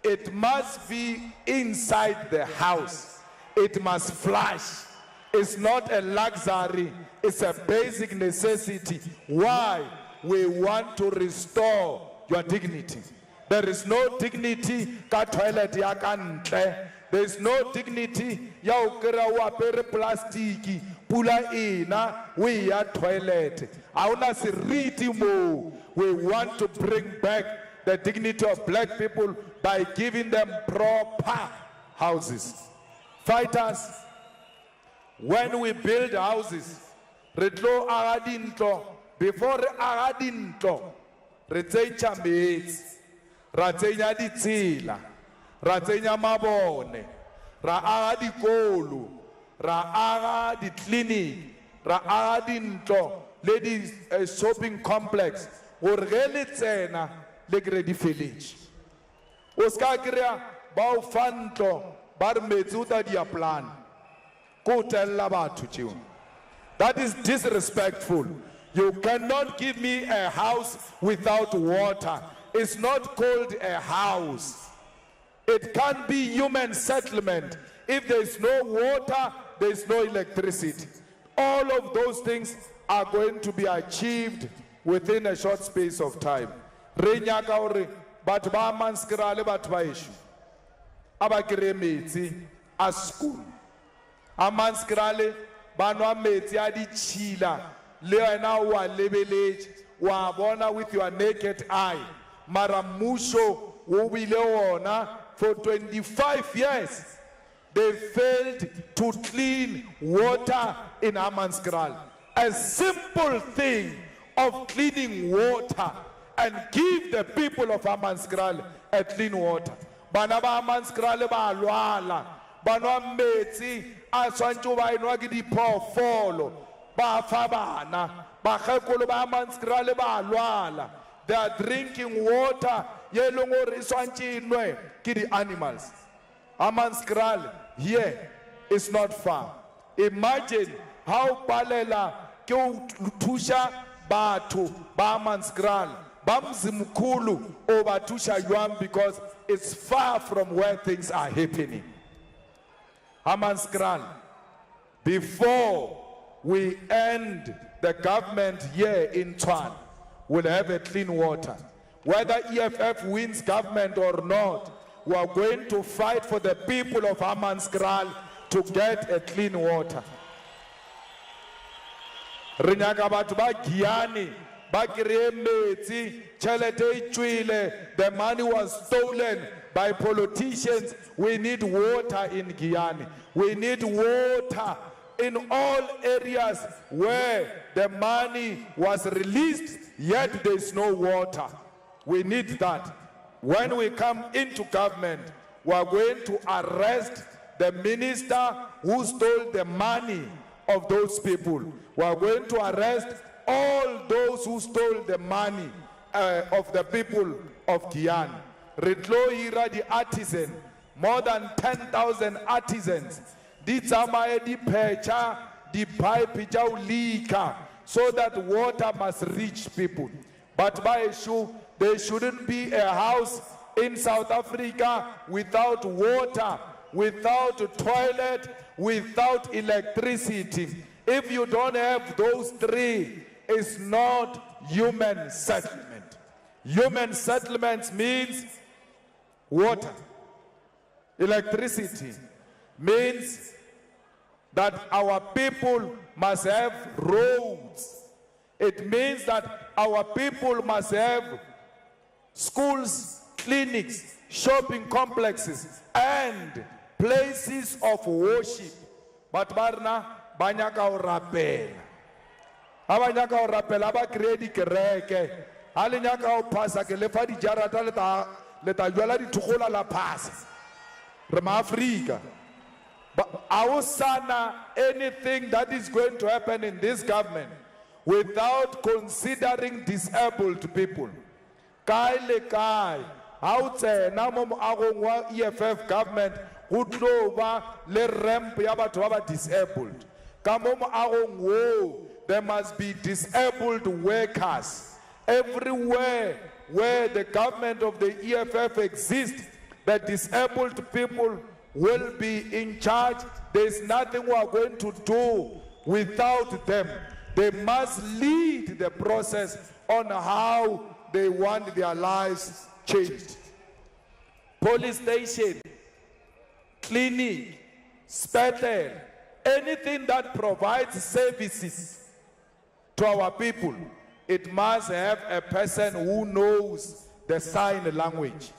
it must be inside the house. It must flash. It's not a luxury. It's a basic necessity. Why? We want to restore your dignity. There is no dignity ka toilet ya kantle. There is no dignity ya ukira wa pere plastiki pula ina we ya toilet. Auna siriti mo. We want to bring back the dignity of black people by giving them proper houses. Fighters, when we build houses, retlo agadinto. Before agadinto, retsecha mbetsi, ratsenya ditsela, ratsenya mabone, ra aga dikolo, ra aga di clinic, ra aga dintlo, ladies shopping complex, gore le tsena le kre di village. O ska krea ba o fantlo ba re metsi o ta dia plan. Ko tella batho tšeo. That is disrespectful. You cannot give me a house without water. It's not called a house. It can't be human settlement. If there is no water, there is no electricity. All of those things are going to be achieved within a short space of time. Re nyaka hore batho ba Manskrale le batho ba eshu aba kere metsi a school. A Manskrale ba nwa metsi a ditšhila le wena wa lebeletse wa bona with your naked eye. Mara mmuso o bile wona for 25 years. They failed to clean water in Amanskraal. A simple thing of cleaning water and give the people of Amanskraal a clean water. Bana ba Amanskraal ba lwala, banwa metsi a tshwantse ba enwa ke diphoofolo, ba fa bana, bakgekolo ba Amanskraal ba lwala. They are drinking water ye leng hore e tshwantse enwe ke di animals. Amanskraal here is not far. Imagine how balela ke o thusha batho ba Amanskraal ba mzimkhulu o ba thusha jwang, because it's far from where things are happening. Amanskraal, before we end the government here in Tshwane, we'll have a clean water. Whether EFF wins government or not, we are going to fight for the people of Amanskraal to get a clean water. Rinyaka batho ba Giyani ba kere metsi, tšhelete e tswile, the money was stolen by politicians. We need water in Giyani. We need water in all areas where the money was released, yet there is no water. We need that. When we come into government, we are going to arrest the minister who stole the money of those people. We are going to arrest all those who stole the money of the people of Giyani. Ritlo hira the artisan, more than 10,000 artisans. Di tsamaye di phecha, di pipe tša o leaka, so that water must reach people. But by issue, there shouldn't be a house in South Africa without water, without a toilet, without electricity. If you don't have those three, it's not human settlement. Human settlement means water. Electricity means that our people must have roads. It means that our people must have schools, clinics, shopping complexes, and places of worship. But barna banyaka o rapela. Abanyaka o rapela ba kredi kereke. Alinyaka o pasa ke lefa di jarata leta jwala di thugola la pasa. Rema Afrika. But awusana anything that is going to happen in this government without considering disabled people. Kai le kai, how tsena mo moagong wa EFF government go tlo ba le ramp ya batho ba ba disabled. Ka mo moagong wo, there must be disabled workers. Everywhere where the government of the EFF exists, the disabled people will be in charge. There's nothing we are going to do without them. They must lead the process on how they want their lives changed. Police station, clinic, hospital, anything that provides services to our people, it must have a person who knows the sign language.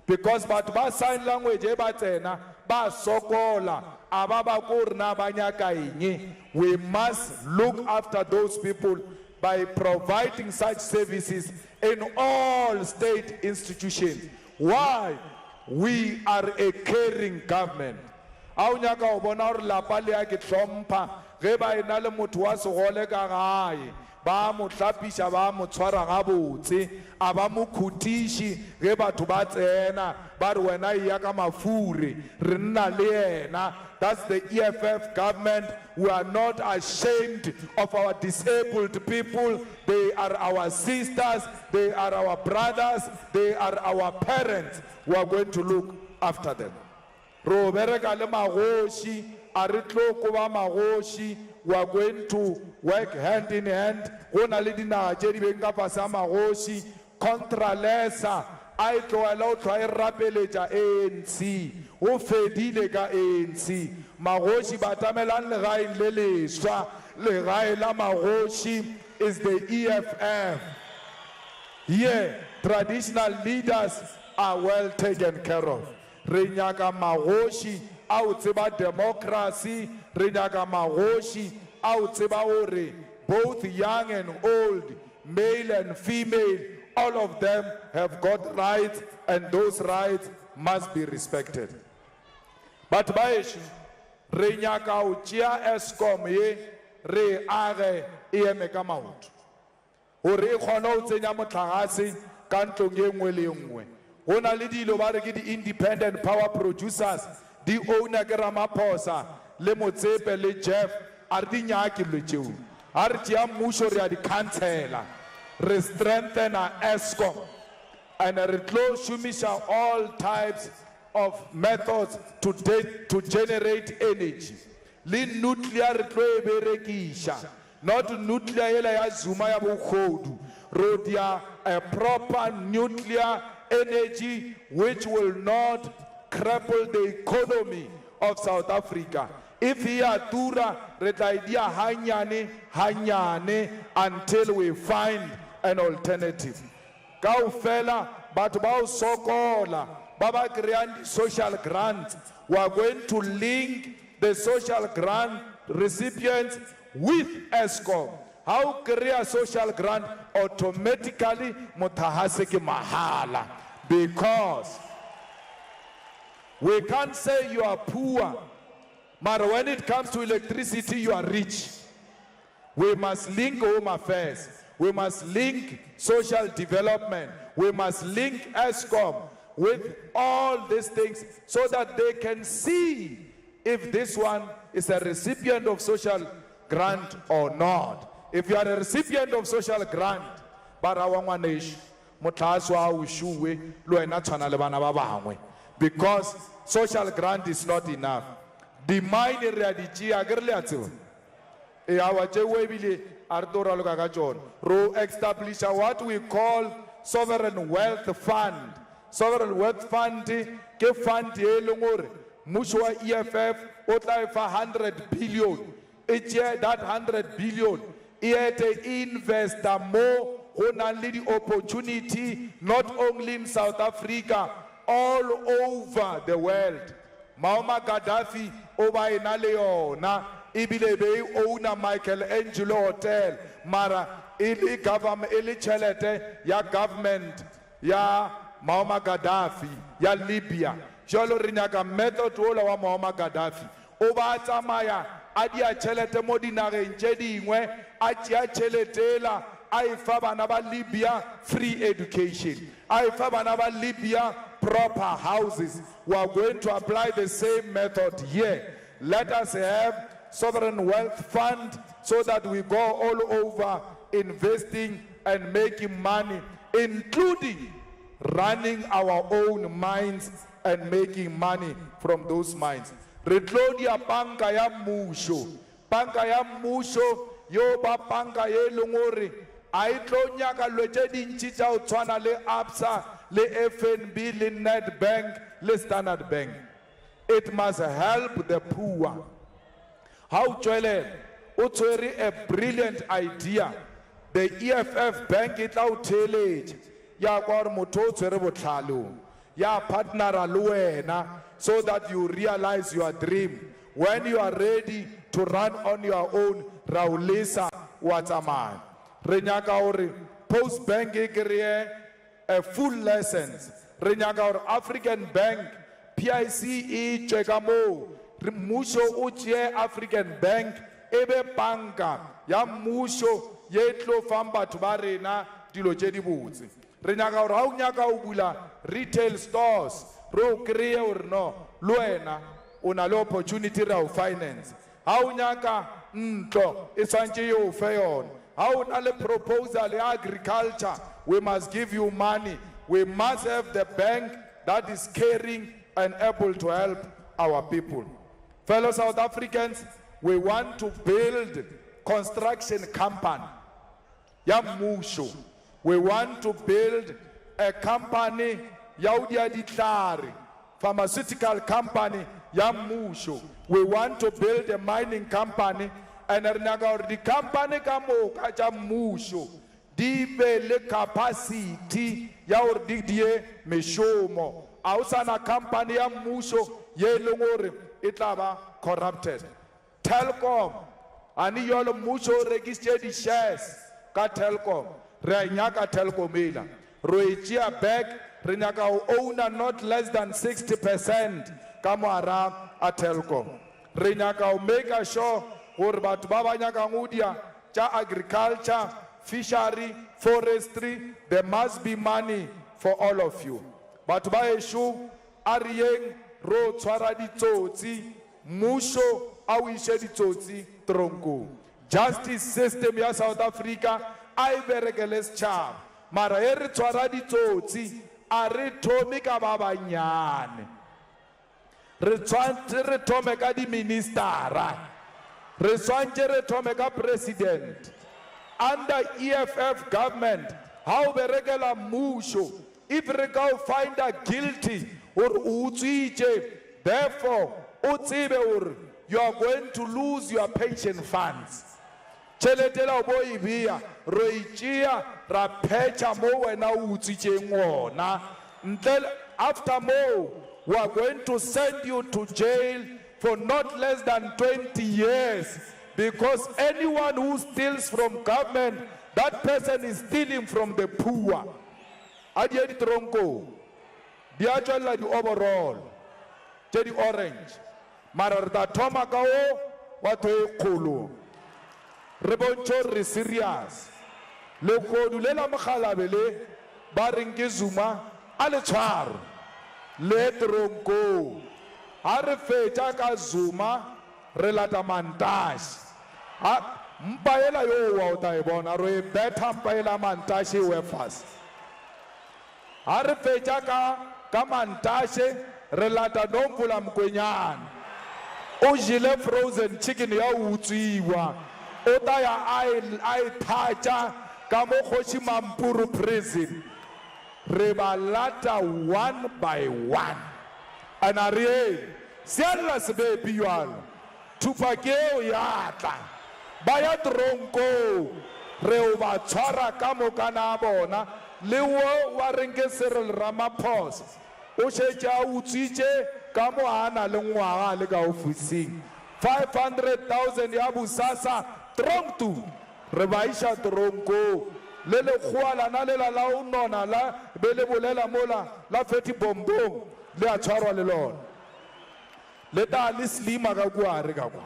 Because ba sign language ba sokola ababa kurna banyaka inye. We must look after those people by providing such services in all state institutions. Why? We are a caring government. Aunyaka obona hore lapa le ya ke tlhompha ge ba ena le motho wa segole ka gae ba mo tlapisha ba mo tshwara gabotse a ba mo khutishi ge batho ba tsena ba re wena ya ka mafure re nna le yena. That's the EFF government. We are not ashamed of our disabled people. They are our sisters, they are our brothers, they are our parents. We are going to look after them. Robereka le magoshi aritlo kuba magoshi, we are going to work hand in hand. Gona le dinaga tše di beng ka fase a magoshi, contralesa I tloela o tloa e rapeletša ANC o fedile ka ANC. Magoši ba tamelang legaeng le leswa, legae la magoši is the EFF. Here, traditional leaders are well taken care of. Re nyaka magoši a o tseba democracy, re nyaka magoši a o tseba gore both young and old, male and female, all of them have got rights, and those rights must be respected. But baeši re nyaka o tšea Eskom ye re age e eme ka maoto gore e kgone o tsenya motlakase ka ntlong ye nngwe le nngwe. Go na le dilo ba re ke di independent power producers, di owner ke Ramaphosa le Motsepe le Jeff, a re di nyake dilo tšeo. A re tšea mmušo re a di cancela, re strengthen our Eskom, and re tlo šomiša all types of methods to generate energy. Le nuclear re tlo e berekiša, not nuclear yela ya Zuma ya bokgodu. Rodia a proper nuclear energy which will not cripple the economy of South Africa. If he atura re tla idia hanyane until we find an alternative. Kaufela batho ba o sokola ba ba kreang social grants, we are going to link the social grant recipients with Eskom. How create social grant automatically motahase ke mahala, because we can't say you are poor, but when it comes to electricity you are rich. We must link home affairs, we must link social development, we must link Eskom with all these things so that they can see if this one is a recipient of social grant or not. If you are a recipient of social grant, because social grant is not enough. The mine ro establish what we call sovereign wealth fund. Sovereign wealth fund ke fund e leng gore mmušo wa EFF o tla fa 100 billion. Each year that 100 billion invest more on the opportunity not only in South Africa, all over the world. Muammar Gaddafi over in Leona, Ibilebe owner Michelangelo Hotel, Mara ili government ili chelete ya government ya Muammar Gaddafi ya Libya. Jolo rinyaga method wola wa Muammar Gaddafi. Oba atamaya adia chelete modinare njedi ingwe adia cheletela aifa bana ba Libya free education. Aifa bana ba Libya proper houses. We are going to apply the same method here. Let us have sovereign wealth fund so that we go all over investing and making money, including running our own mines and making money from those mines. Retlodia banka ya musho yo ba banka ye longore aitlo nyaka lwetse dintsi tsa o tshwana le Absa le FNB le Nedbank le Standard Bank. It must help the poor. How Joel Utsweri a brilliant idea. The EFF Bank it out tele ya kwa moto tswere botlhalo ya partner aluena so that you realize your dream. When you are ready to run on your own, Raulisa Wataman. Renyaka ori post bank ekriye a full license. Renyaka or African Bank PIC chekamo musho uche African Bank ebe banka ya musho yetlo famba tubarena dilo jedi butse. Renyaka or hau nyaka ubula retail stores ro kriye or no luena una lo opportunity ra finance. Hau nyaka ntlo isanje yo fayon. How a proposal agriculture, we must give you money. We must have the bank that is caring and able to help our people. Fellow South Africans, we want to build construction company. Ya mmusho. We want to build a company, Yaudia Ditlari, pharmaceutical company, ya mmusho. We want to build a mining company, and the company kamo kacha mmusho. Dibe le capacity ya ordidie meshomo. Ausana company ya mmusho ye longore itaba corrupted. Telkom ani yolo mmusho registered shares ka Telkom. Re nyaka Telkom ila. Roichia back re nyaka owner not less than 60% kamara a Telkom. Re nyaka make sure gore batho ba ba nyaka ngudia cha agriculture, fishery, forestry, there must be money for all of you. But by eshu arieng ro tshwara ditsotsi musho a o ishe ditsotsi tronko. Justice system ya South Africa a e berekele setšhaba mara e re tshwara ditsotsi a re thome ka ba banyane. Re tshwantse re thome ka di-ministera, re tshwantse re thome ka president. Under EFF government, how berekela musho, if we go find a guilty or utswitse, therefore, you are going to lose your pension funds. Cheletela boibia, roichia, rapecha mo wena utswitse ngona. Until after more, we are going to send you to jail for not less than 20 years. Because anyone who steals from government, that person is stealing from the poor. Adiedi tronko, the actual like the overall, the orange. Mararda tomakao, what we kolo. Reboncho re serious. Le kodulela makhalabele, baringe zuma, ale char. Le tronko. Arefecha ka zuma, relata mantash. Mpaela yo wa utaibona ro e beta mpaela mantashe we fast. Are fecha ka mantashe relata dompula mkwenyana. O jile frozen chicken ya utsiwa. Ota ya ai tacha ka mo khoshi mampuru prison. Rebalata one by one. Anare siala sebe piwalo. Tupakeo yata. Baya tronko re ba tshwara ka mokana bona le wo wa renke Cyril Ramaphosa o shecha utsitse ka mo ana le ngwaga le ka ofising 500,000 ya busasa tronto re ba isha tronko le khwala na le la unona la be le bolela mola la feti bombong le a tshwarwa le lona le ta le slima ka kwa re ka kwa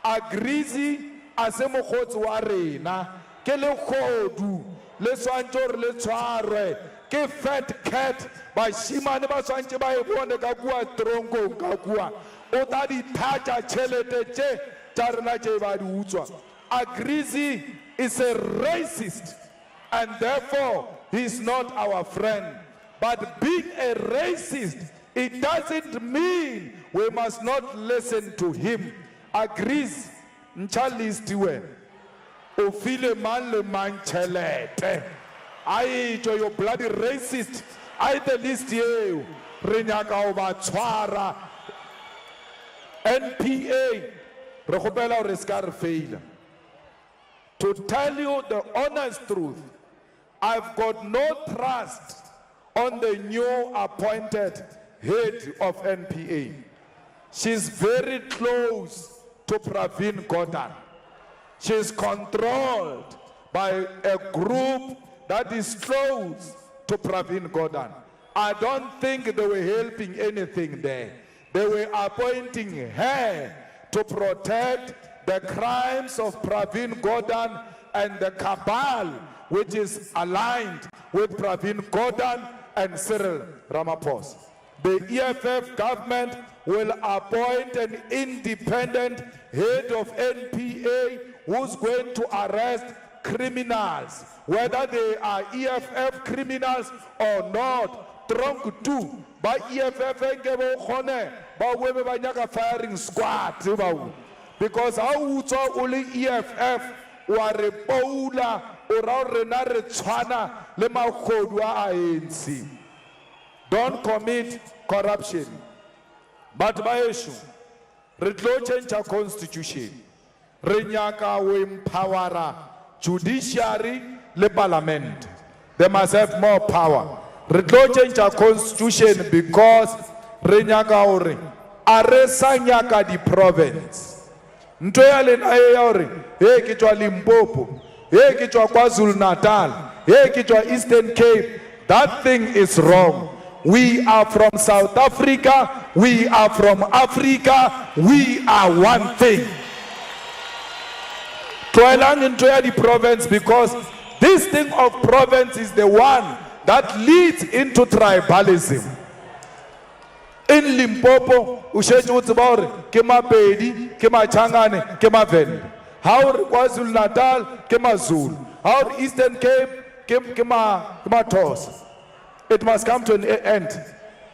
agrizi ase mogotsi wa rena ke le khodu le swantse le tshwarwe ke fat cat ba shimane ba swantse ba e bone ka kwa tronko ka kwa o ta di thatha chelete tse tsa rena tse ba di utswa. Agrizi is a racist and therefore he is not our friend, but being a racist it doesn't mean we must not listen to him. Agrees nchalistiwe ofile man le man chelete ai to your bloody racist ai the list you renyaka o ba tshwara NPA re gopela o re ska re fail. To tell you the honest truth, I've got no trust on the new appointed head of NPA. She's very close to Pravin Gordhan. She's controlled by a group that is close to Pravin Gordhan. I don't think they were helping anything there. They were appointing her to protect the crimes of Pravin Gordhan and the cabal which is aligned with Pravin Gordhan and Cyril Ramaphosa. The EFF government will appoint an independent head of NPA who's going to arrest criminals, whether they are EFF criminals or not. trunk 2 ba EFF nke bo khone ba webe ba nyaka firing squad because how utswa o le EFF wa re poula o ra re na re tshwana le magodu a ANC. Don't commit corruption. But by issue, re tlo change our constitution. Re nyaka o empower judiciary le parliament. They must have more power. Re tlo change our constitution because re nyaka ore are sa nyaka di province. Nto ya le na ya ore he ke tswa Limpopo, he ke tswa KwaZulu Natal, he ke tswa Eastern Cape. That thing is wrong. We are from South Africa, we are from Africa, we are one thing. Twalang into the province because this thing of province is the one that leads into tribalism. In Limpopo, ushetu utsibore, kema Pedi, kema Changane, kema Vende. How KwaZulu Natal, kema Zulu. How Eastern Cape, kema Tos. It must come to an end.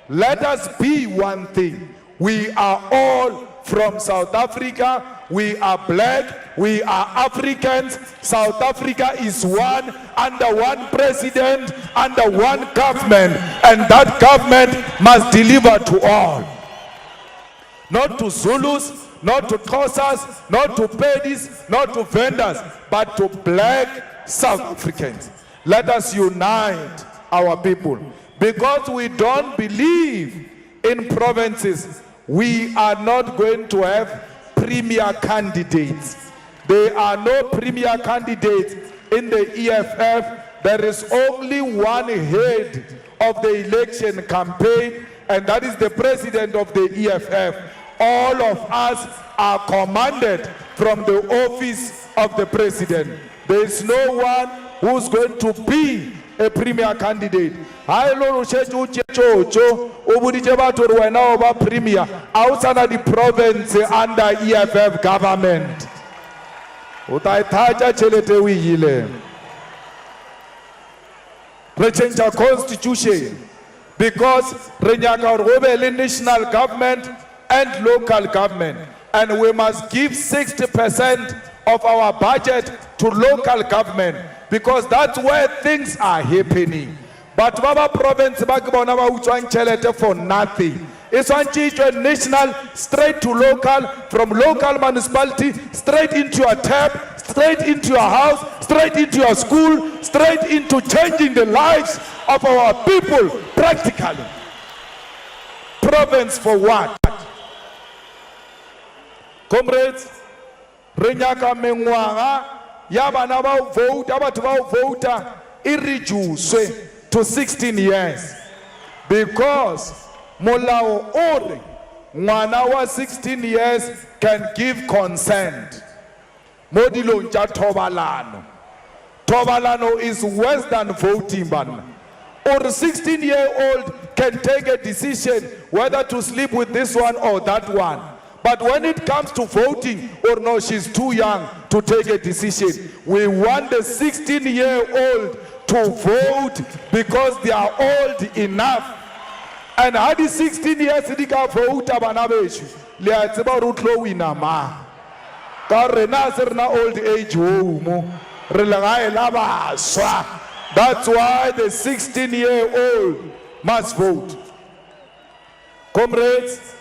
Let us be one thing. We are all from South Africa. We are black. We are Africans. South Africa is one, under one president, under one government. And that government must deliver to all. Not to Zulus, not to Xhosas, not to Pedis, not to vendors, but to black South Africans. Let us unite our people, because we don't believe in provinces. We are not going to have premier candidates. There are no premier candidates in the EFF. There is only one head of the election campaign, and that is the president of the EFF. All of us are commanded from the office of the president. There is no one who's going to be a premier candidate. I lo shechu chocho obudije batho re wena oba premier outside the province under EFF government. Utaithaja chelete wile. Re change our constitution because re nyaka re be le national government and local government, and we must give 60% of our budget to local government, because that's where things are happening. But Baba province bakibona ba utswang chelete for nothing. It's one national straight to local, from local municipality straight into your tap, straight into your house, straight into your school, straight into changing the lives of our people practically. Province for what? Comrades, renyaka mengwaga ya bana ba vote, abatho ba vote reduce to 16 years, because molao ore ngwana wa 16 years can give consent. Modilong tja thobalano. Thobalano is worse than voting ban. Or a 16-year-old can take a decision whether to sleep with this one or that one. But when it comes to voting, or no, she's too young to take a decision. We want the 16-year-old to vote because they are old enough. And how the 16 years they can vote abanabeshu. Le a tseba rutlo wina ma. Ka rena se rena old age home. Re le ga ela baswa. That's why the 16-year-old must vote. Comrades,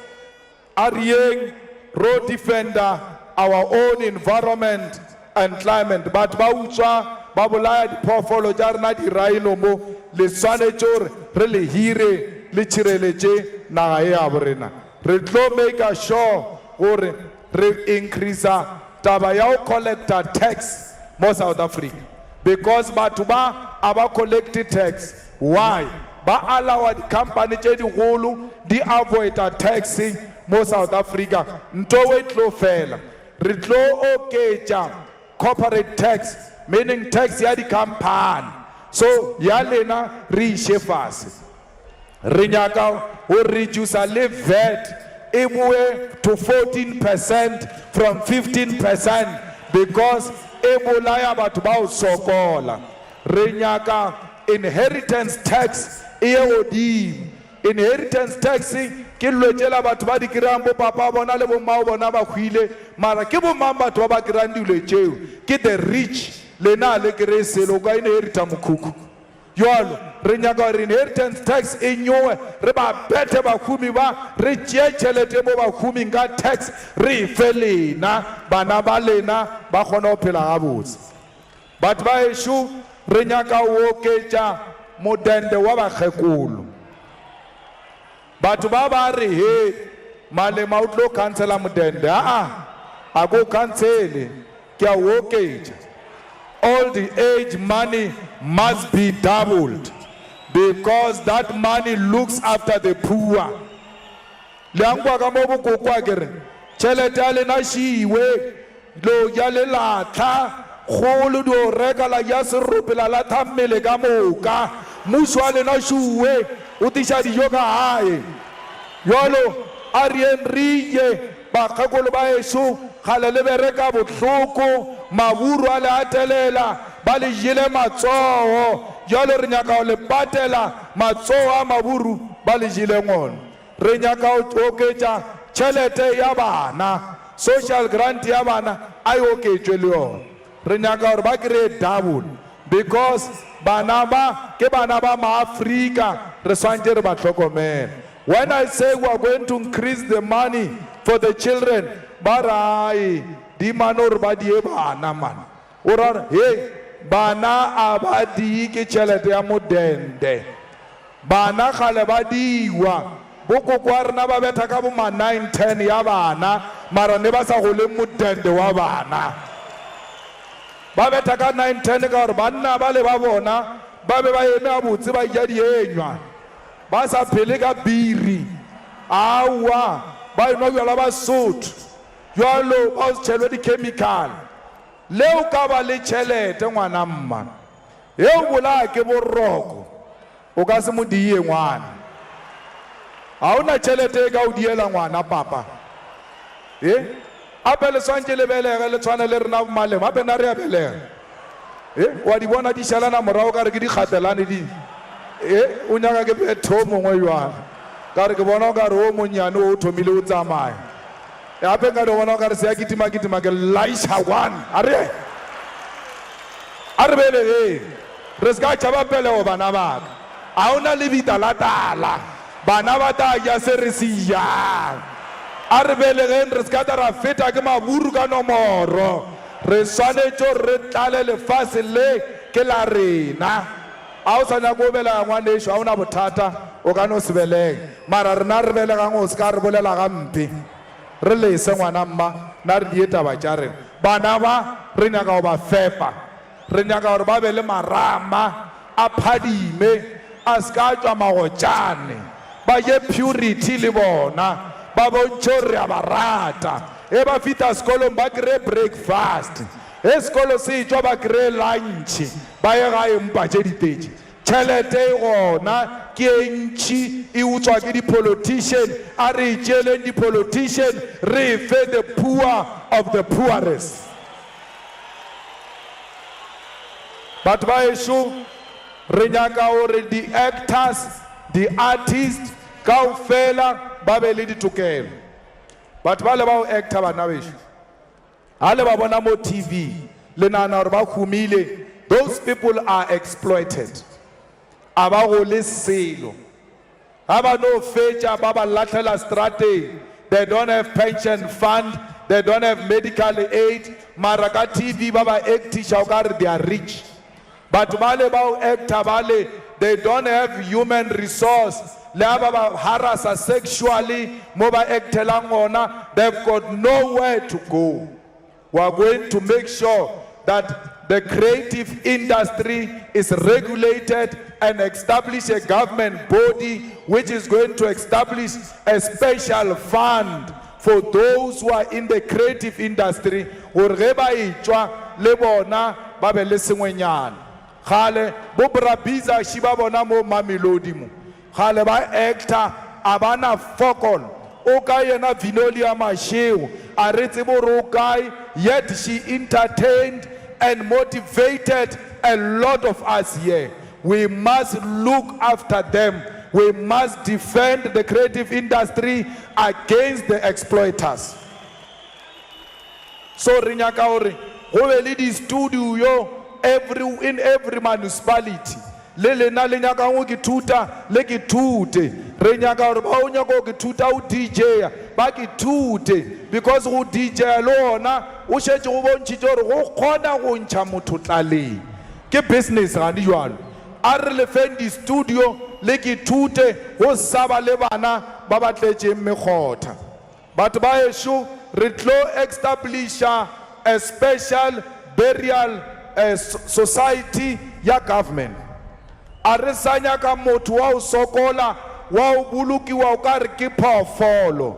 Arieng, road defender, our own environment and climate. But bautswa babolaya di phofolo ja rena di raino mo le swanetse re le hire le tshireletse naga e ya borena. Re tlo make sure gore re increase taba ya o collect tax mo South Africa, because batho ba aba collect tax. Why? Ba allow di company tse digolo di avoid taxing mo South Africa. Nto we tlo fela re tlo oketsa corporate tax, meaning tax ya di company. So ya lena re shefase re nyaka o reduce le VAT to 14% from 15%, because ebolaya batho ba o sokola. Re nyaka inheritance tax e ye godimo. Inheritance tax ke lwetšela batho ba di kry-ang bo papa bona le bo mmao bona ba hwile, mara ke bo mang batho ba ba kry-ang dilo tšeo ke the rich lena le kry selo ka inherita mokhukhu. Jalo re nyaka gore inheritance tax e nyowe, re ba bethe bahumi ba, re tšee tšhelete mo bahuming ka tax, re e fe lena bana ba lena ba kgona go phela gabotse. Batho ba ešo re nyaka go oketša modende wa bakgekolo. Batho ba ba re he Malema o tlo cancela modende, a go cancele, ke a o oketša. Old age money must be doubled because that money looks after the poor. Leangwa ka mo bokoko kere tšhelete ya lena šiwe lo ya le latha kgolo do reka la ya seropela la thammele ka moka mmušo wa lena šiwe o tiša dijo ka gae. Jalo a rien riye bakgekolo ba ešo kgale le bereka bohloko maburu a le atelela ba le jele matsogo. Jalo re nyaka go le patela matsogo a maburu ba le jele ngone. Re nyaka go oketša tšhelete ya bana, social grant ya bana a e oketšwe le yone. Re nyaka gore ba kry-e double because bana ba ke bana ba maAfrika, re swantše re ba hlokomele. When I say we are going to increase the money for the children, barai di manor ba die bana man. Ora hey bana abadi ke tšhelete ya modende. Bana khale ba diwa. Boko kwa rena ba betha ka bo ma 9-10 ya bana, mara ne ba sa go le modende wa bana. Ba betha ka 9-10 ka gore banna ba le ba bona ba be ba eme a botse ba ja dienywa. Ba sa phele ka biri awa ba ino bjala ba sotho jalo ba o tšhelwe di-chemical leo ka ba le tšhelete ngwana mma eo bolaya ke boroko o ka se mo die ngwana ga o na tšhelete e ka o diela ngwana papa ape le swantše le belege le tshwane le rena Malema ape na re a belega wa di bona di šalana morago ka re ke di kgatelane di o nyaka ke betho mongwe jwana ka re ke bona o ka re o monnyane o thomile o tsamaya ape ka re bona o ka re se ya kitima ke laiša one a re belege re se ka tšhaba pelego bana baka a o na le bita la tala bana ba ta ja se re se jang a re belegeng re se ka ta ra feta ke maburu ka nomoro re swanetše re tlale lefase le ke la rena. A o sa nyaka o belega ngwane ešo a o na bothata o ka no se belege, mara rena re belegang o se ka re bolela gampe re lese ngwana mma na re dietaba tša rena. Bana ba re nyaka go ba fepa, re nyaka gore ba be le marama a phadime a se ka tšwa magotšane, ba je purity le bona, ba bontšhe gore re a ba rata. E ba fita sekolong ba kry breakfast, sekolo se tšwa ba kry lunch, ba ye gae mpa tše ditšetše. Tšhelete e gona ke e ntši e utswa ke di-politician, a re tšeleng di-politician re fe the poor of the poorest. Batho ba ešo re nyaka gore di-actors, di-artists kaofela ba be le ditokelo. Batho ba le ba o actor bana bešo ha le ba bona mo TV le nana gore ba humile, those people are exploited. A ba go le selo ha ba no fetša ba ba latlhela strateng, they don't have pension fund, they don't have medical aid, mara ka TV ba ba actisha o ka re they are rich. Batho ba le ba o actor ba le they don't have human resource, le ha ba ba harasa sexually mo ba actelang gona, they've got nowhere to go. We are going to make sure that the creative industry is regulated and establish a government body which is going to establish a special fund for those who are in the creative industry. Gore ge ba etšwa le bona ba be le sengwenyana. Gale bo brabiza shi ba bona mo Mamelodi mo. Gale ba actor a bana fokol. O ka yena Vinoli ya Mashego a re tsebo ro kae, yet she entertained and motivated a lot of us here. We must look after them. We must defend the creative industry against the exploiters. So rinyaka hore go be le di studio in every municipality. Le lena le nyaka go ke tuta le ke tute. Re nyaka hore ba o nyaka go ke tuta o DJ ba ke tute, because go DJ le ona o shetse go bontshitse hore go khona go ntsha motho tlaleng. Ke business ga di jwalo. A re le feng di studio le ke tute go saba le bana ba batletse megotha. Batho ba esho re tlo establish a special burial society ya government. A re sanya ka motho wa o sokola wa o bulukiwa o ka re ke phoofolo.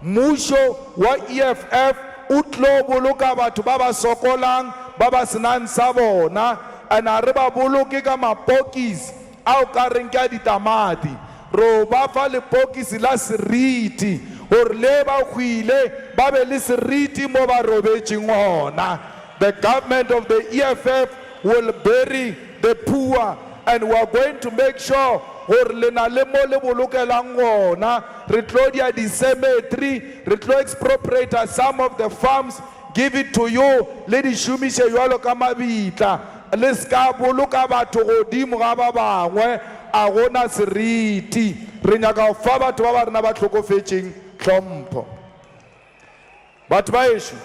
Mmusho wa EFF o tlo boloka batho ba ba sokolang ba ba senang sa bona, ana re ba boloke ka mapokisi a o ka reng ka ditamati. Ro ba fa le pokisi la seriti hore le ba khwile ba be le seriti mo ba robetseng ona. The government of the EFF will bury the poor, and we are going to make sure hore le na le mo le bolokelang ona. Re tlo dia di cemetery, re tlo expropriate some of the farms, give it to you, le di shumishe jwalo ka mabitla. Le ska boloka batho godimo ga ba bangwe a gona seriti. Re nyaka go fa batho ba ba rena ba tlhokofetseng tlhompho. Batho ba esho,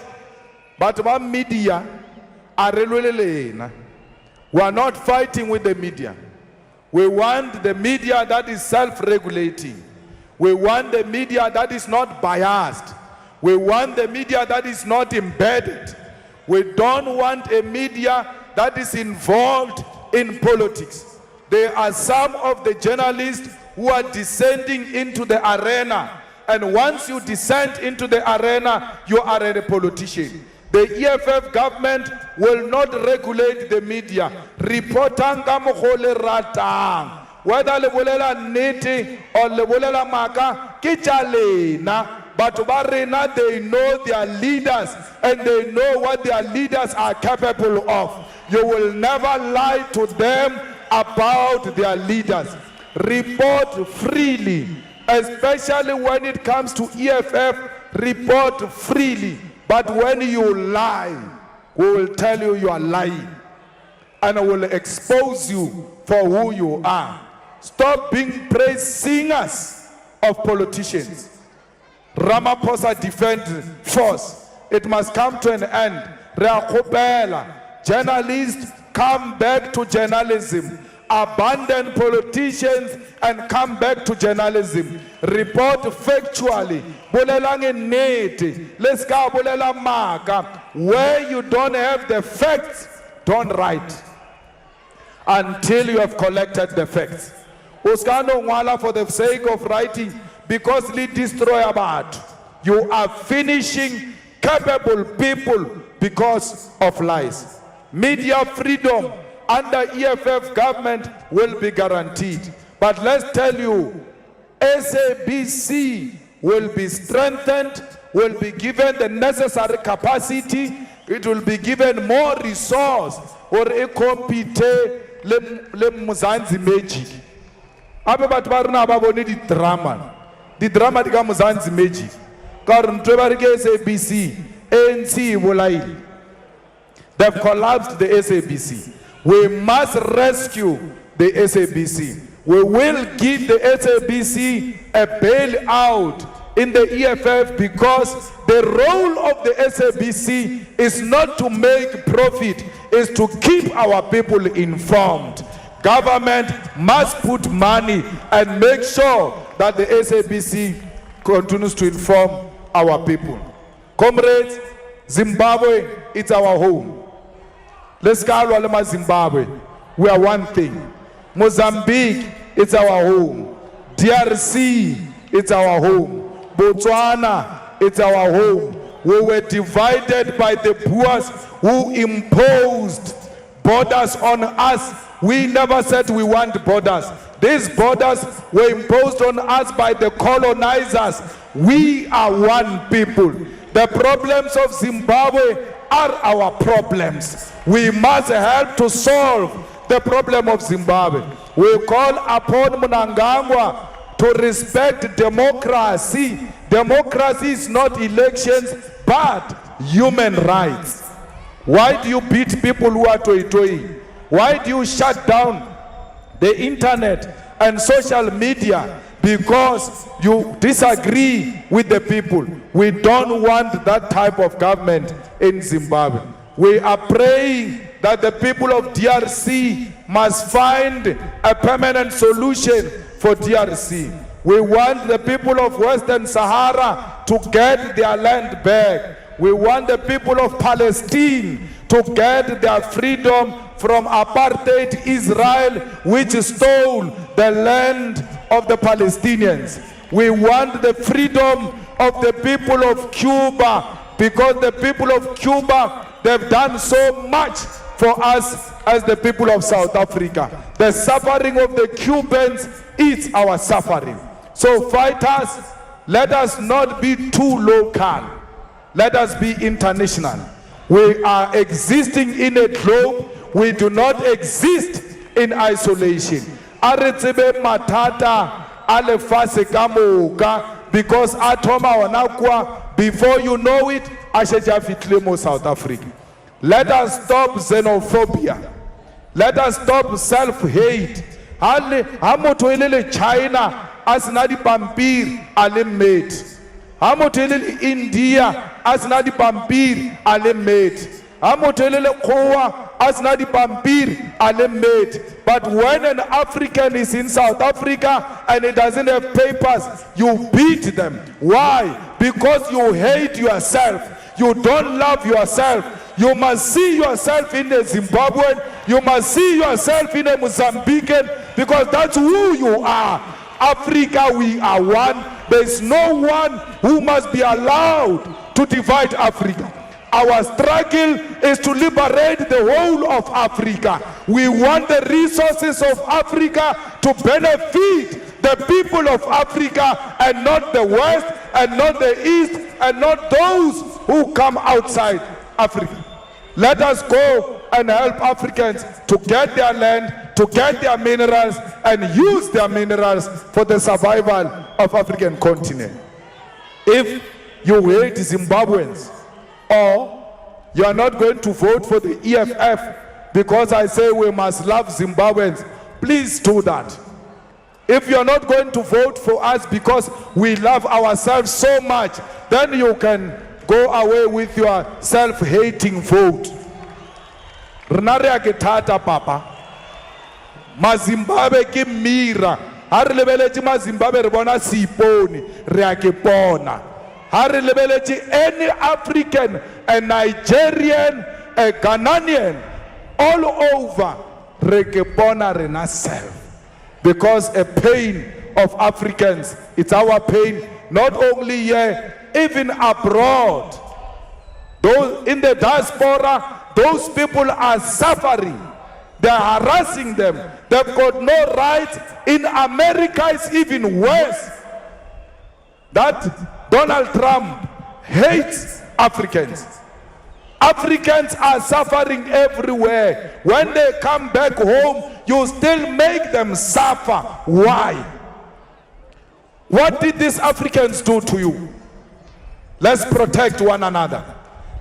batho ba media a re lwele lena. We are not fighting with the media. We want the media that is self-regulating. We want the media that is not biased. We want the media that is not embedded. We don't want a media that is involved in politics. There are some of the journalists who are descending into the arena, and once you descend into the arena, you are a politician. The EFF government will not regulate the media. Reportang ka mogole ratang. Whether le bolela nnete or le bolela maka, ke tša lena. But barena, they know their leaders and they know what their leaders are capable of. You will never lie to them about their leaders. Report freely, especially when it comes to EFF. Report freely. But when you lie, we will tell you you are lying, and I will expose you for who you are. Stop being praise singers of politicians. Ramaphosa defend force. It must come to an end. Journalists, come back to journalism. Abandon politicians and come back to journalism. Report factually. Let's go bolela maka. Where you don't have the facts, don't write until you have collected the facts. Uskano ngwala for the sake of writing, because they destroy about. You are finishing capable people because of lies. Media freedom under EFF government will be guaranteed. But let's tell you, SABC will be strengthened, will be given the necessary capacity, it will be given more resource or a compete le Muzanzi magic. Abe batho ba rena ba bone di drama di ka Muzanzi magic. Ka re ntwe ba re ke SABC, ANC bolaile. They've collapsed the SABC. We must rescue the SABC. We will give the SABC a bailout in the EFF, because the role of the SABC is not to make profit, is to keep our people informed. Government must put money and make sure that the SABC continues to inform our people. Comrades, Zimbabwe, it's our home. Let's go Zimbabwe. We are one thing. Mozambique, it's our home. DRC, it's our home. Botswana, it's our home. We were divided by the Boers who imposed borders on us. We never said we want borders. These borders were imposed on us by the colonizers. We are one people. The problems of Zimbabwe are our problems. We must help to solve the problem of Zimbabwe. We call upon Mnangagwa to respect democracy. Democracy is not elections, but human rights. Why do you beat people who are toy-toying? Why do you shut down the internet and social media? Because you disagree with the people. We don't want that type of government in Zimbabwe. We are praying that the people of DRC must find a permanent solution for DRC. We want the people of Western Sahara to get their land back. We want the people of Palestine to get their freedom from apartheid Israel, which stole the land of the Palestinians. We want the freedom of the people of Cuba, because the people of Cuba, they've done so much for us as the people of South Africa. The suffering of the Cubans is our suffering. So fighters, let us not be too local. Let us be international. We are existing in a globe. We do not exist in isolation. Aretsebe matata alefase kamoka, because atoma wanakwa, before you know it, asheja fitlemo South Africa. Let us stop xenophobia. Let us stop self-hate. Hamotoilele China asinadi pampir alimate. Hamotoilele India asinadi pampir alimate. Hamotoilele Kowa asinadi pampir alimate. But when an African is in South Africa and he doesn't have papers, you beat them. Why? Because you hate yourself. You don't love yourself. You must see yourself in a Zimbabwean. You must see yourself in a Mozambican, because that's who you are. Africa, we are one. There is no one who must be allowed to divide Africa. Our struggle is to liberate the whole of Africa. We want the resources of Africa to benefit the people of Africa, and not the West, and not the East, and not those who come outside Africa. Let us go and help Africans to get their land, to get their minerals, and use their minerals for the survival of African continent. If you hate Zimbabweans, or you are not going to vote for the EFF because I say we must love Zimbabweans, please do that. If you are not going to vote for us because we love ourselves so much, then you can go away with your self-hating vote. Renare akitata papa. Mazimbabwe ki mira. Hari lebelechi Mazimbabwe ribona siponi reakipona. Hari lebelechi any African, a Nigerian, a Ghanaian, all over rekipona rena self. Because a pain of Africans, it's our pain, not only here, even abroad. Those in the diaspora, those people are suffering. They are harassing them. They've got no rights. In America, it's even worse. That Donald Trump hates Africans. Africans are suffering everywhere. When they come back home, you still make them suffer. Why? What did these Africans do to you? Let's protect one another.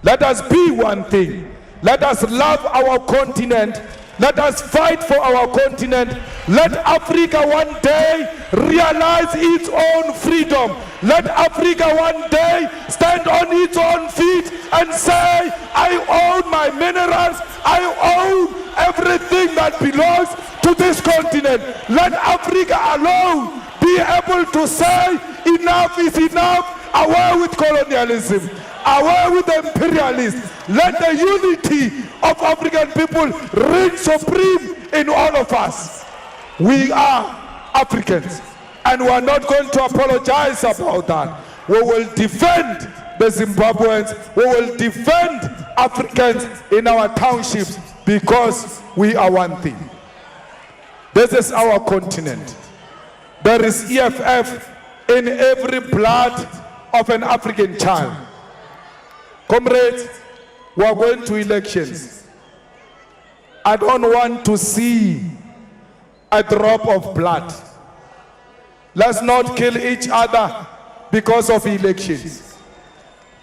Let us be one thing. Let us love our continent. Let us fight for our continent. Let Africa one day realize its own freedom. Let Africa one day stand on its own feet and say, I own my minerals. I own everything that belongs to this continent. Let Africa alone be able to say, enough is enough. Away with colonialism. Away with the imperialists. Let the unity of African people reign supreme in all of us. We are Africans, and we are not going to apologize about that. We will defend the Zimbabweans. We will defend Africans in our townships, because we are one thing. This is our continent. There is EFF in every blood of an African child. Comrades, we are going to elections. I don't want to see a drop of blood. Let's not kill each other because of elections.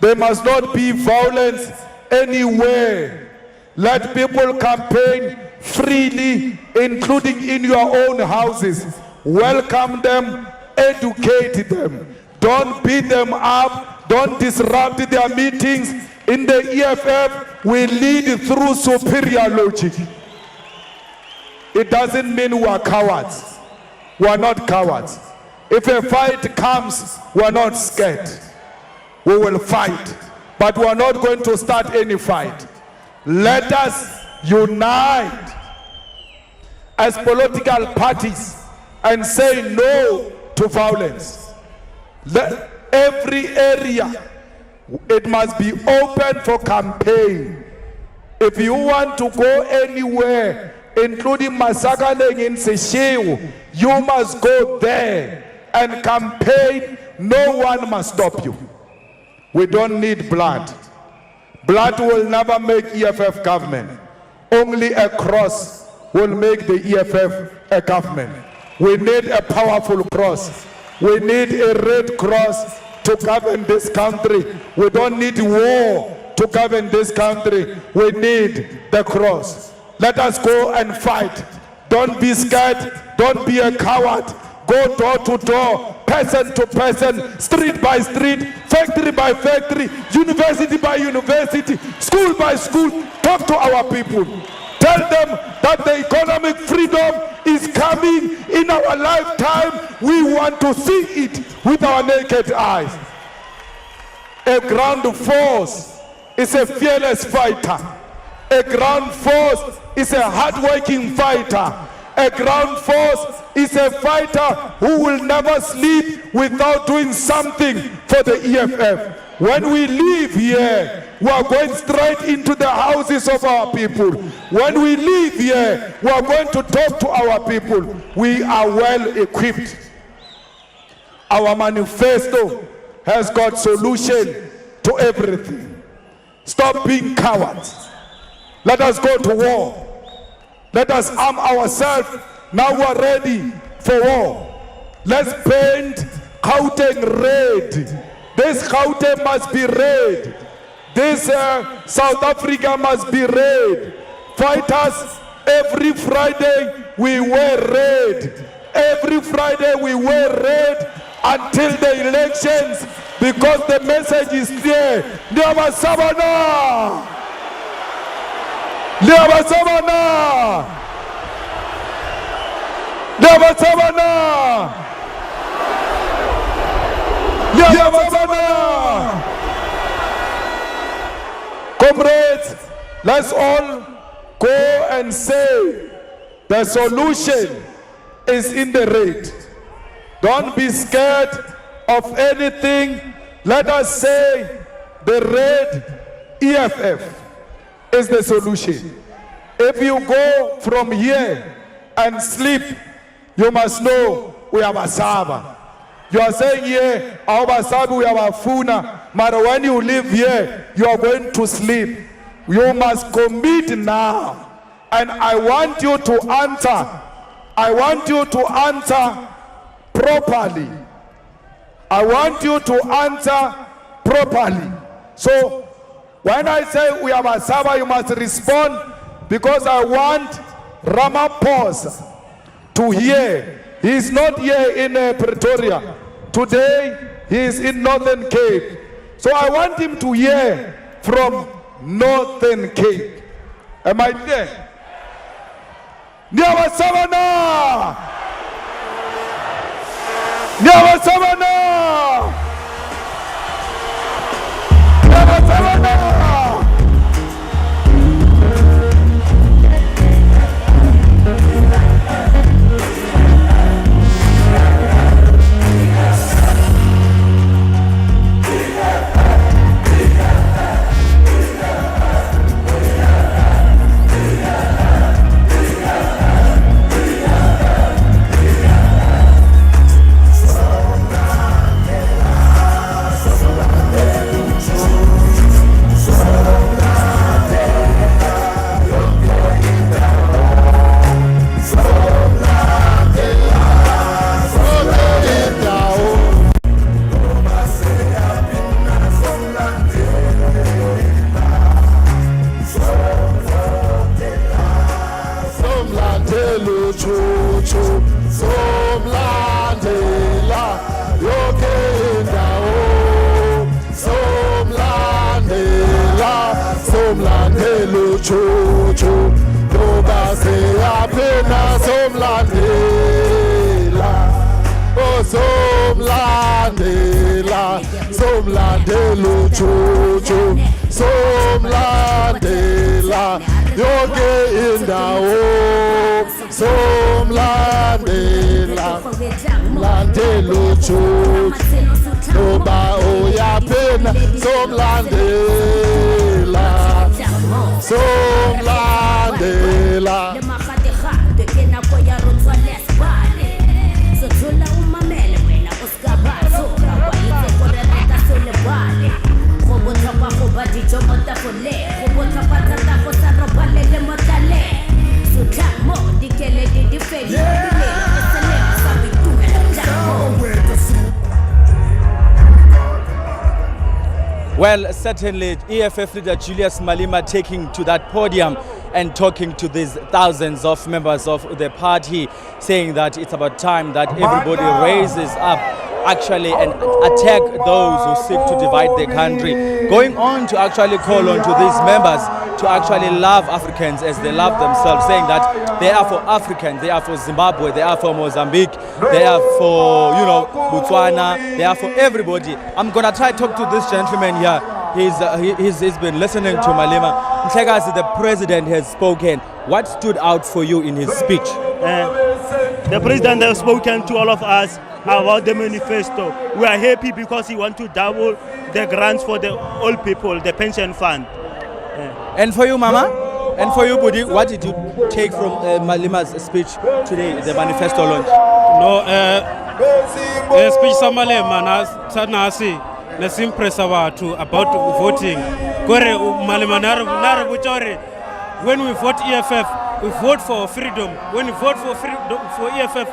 There must not be violence anywhere. Let people campaign freely, including in your own houses. Welcome them, educate them. Don't beat them up, don't disrupt their meetings. In the EFF, we lead through superior logic. It doesn't mean we are cowards. We are not cowards. If a fight comes, we are not scared. We will fight, but we are not going to start any fight. Let us unite as political parties and say no to violence. Let every area, it must be open for campaign. If you want to go anywhere, including Masakaleng in Seychelles, you must go there and campaign. No one must stop you. We don't need blood. Blood will never make EFF government. Only a cross will make the EFF a government. We need a powerful cross. We need a red cross to govern this country. We don't need war to govern this country. We need the cross. Let us go and fight. Don't be scared. Don't be a coward. Go door to door, person to person, street by street, factory by factory, university by university, school by school. Talk to our people. Tell them that the economic freedom is coming in our lifetime. We want to see it with our naked eyes. A ground force is a fearless fighter. A ground force is a hard-working fighter. A ground force is a fighter who will never sleep without doing something for the EFF. When we leave here, we are going straight into the houses of our people. When we leave here, we are going to talk to our people. We are well equipped. Our manifesto has got solution to everything. Stop being cowards. Let us go to war. Let us arm ourselves. Now we are ready for war. Let's paint Gauteng red. This Gauteng must be red. This South Africa must be red. Fighters, every Friday we wear red. Every Friday we wear red until the elections, because the message is clear. Nyabasabana! Nyabasabana! Nyabasabana! Nyabasabana! Comrades, let's all go and say the solution is in the red. Don't be scared of anything. Let us say the red EFF is the solution. If you go from here and sleep, you must know we have a Saba. You are saying here, our Basabi, we have a Funa. But when you live here, you are going to sleep. You must commit now. And I want you to answer. I want you to answer properly. I want you to answer properly. So when I say we have a Saba, you must respond, because I want Ramaphosa to hear. He is not here in Pretoria. Today he is in Northern Cape. So I want him to hear from Northern Cape. Am I there? Nyabasabana! Nyabasabana! Nyabasabana! somlandela uJojo ngoba siyaphina somlandela oh somlandela uJojo somlandela yonke indawo somlandela uJojo ngoba uyaphina somlandela Well, certainly EFF leader Julius Malema taking to that podium and talking to these thousands of members of the party, saying that it's about time that everybody raises up actually and attack those who seek to divide the country. Going on to actually call on to these members to actually love Africans as they love themselves, saying that they are for Africans, they are for Zimbabwe, they are for Mozambique, they are for, Botswana, they are for everybody. I'm going to try to talk to this gentleman here. He's been listening to Malema. Mhlekazi, the president has spoken. What stood out for you in his speech? The president has spoken to all of us about the manifesto. We are happy because he wants to double the grants for the old people, the pension fund. And for you, Mama? And for you, Budi, what did you take from Malema's speech today, the manifesto launch? No, speech sa Malema nasi nasimpressa bathu about voting. Kore Malema nare buchore, when we vote EFF, we vote for freedom. When we vote for freedom for EFF,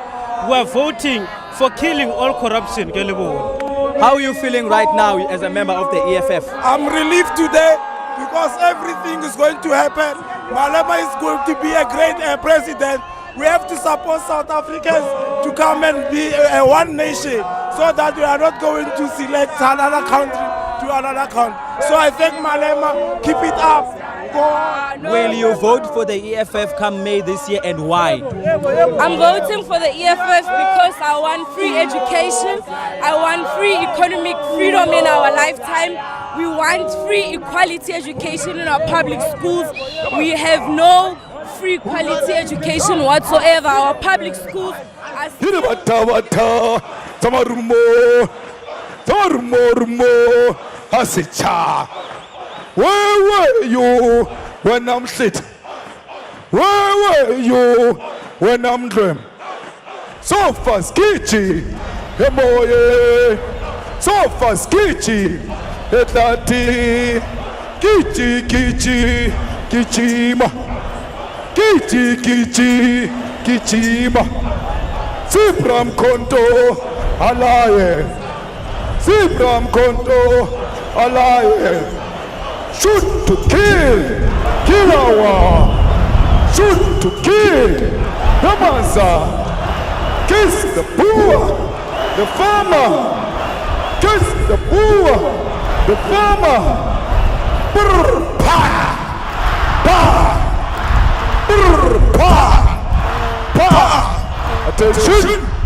we are voting for killing all corruption. How are you feeling right now as a member of the EFF? I'm relieved today because everything is going to happen. Malema is going to be a great president. We have to support South Africans to come and be one nation so that we are not going to select another country to another country. So I thank Malema, keep it up. Go on. Will you vote for the EFF come May this year and why? I'm voting for the EFF because I want free education, I want free economic freedom in our lifetime. We want free equality education in our public schools. We have no free quality education whatsoever. Our public schools are where were you when I'm sitting? Where were you when I'm dreaming? So fast, Kichi, Emoye. So fast, Kichi, Etati, Kichi, Kichi, Kichima, Kichi, Kichi, Kichima. Sibram Konto, Alaye. Sibram Konto, Alaye. Shoot to kill, Kilawa. Shoot to kill, Namaza. Kiss the poor, the farmer. Kiss the poor, the farmer. Brr, pa, pa, brr, pa, pa. Attention.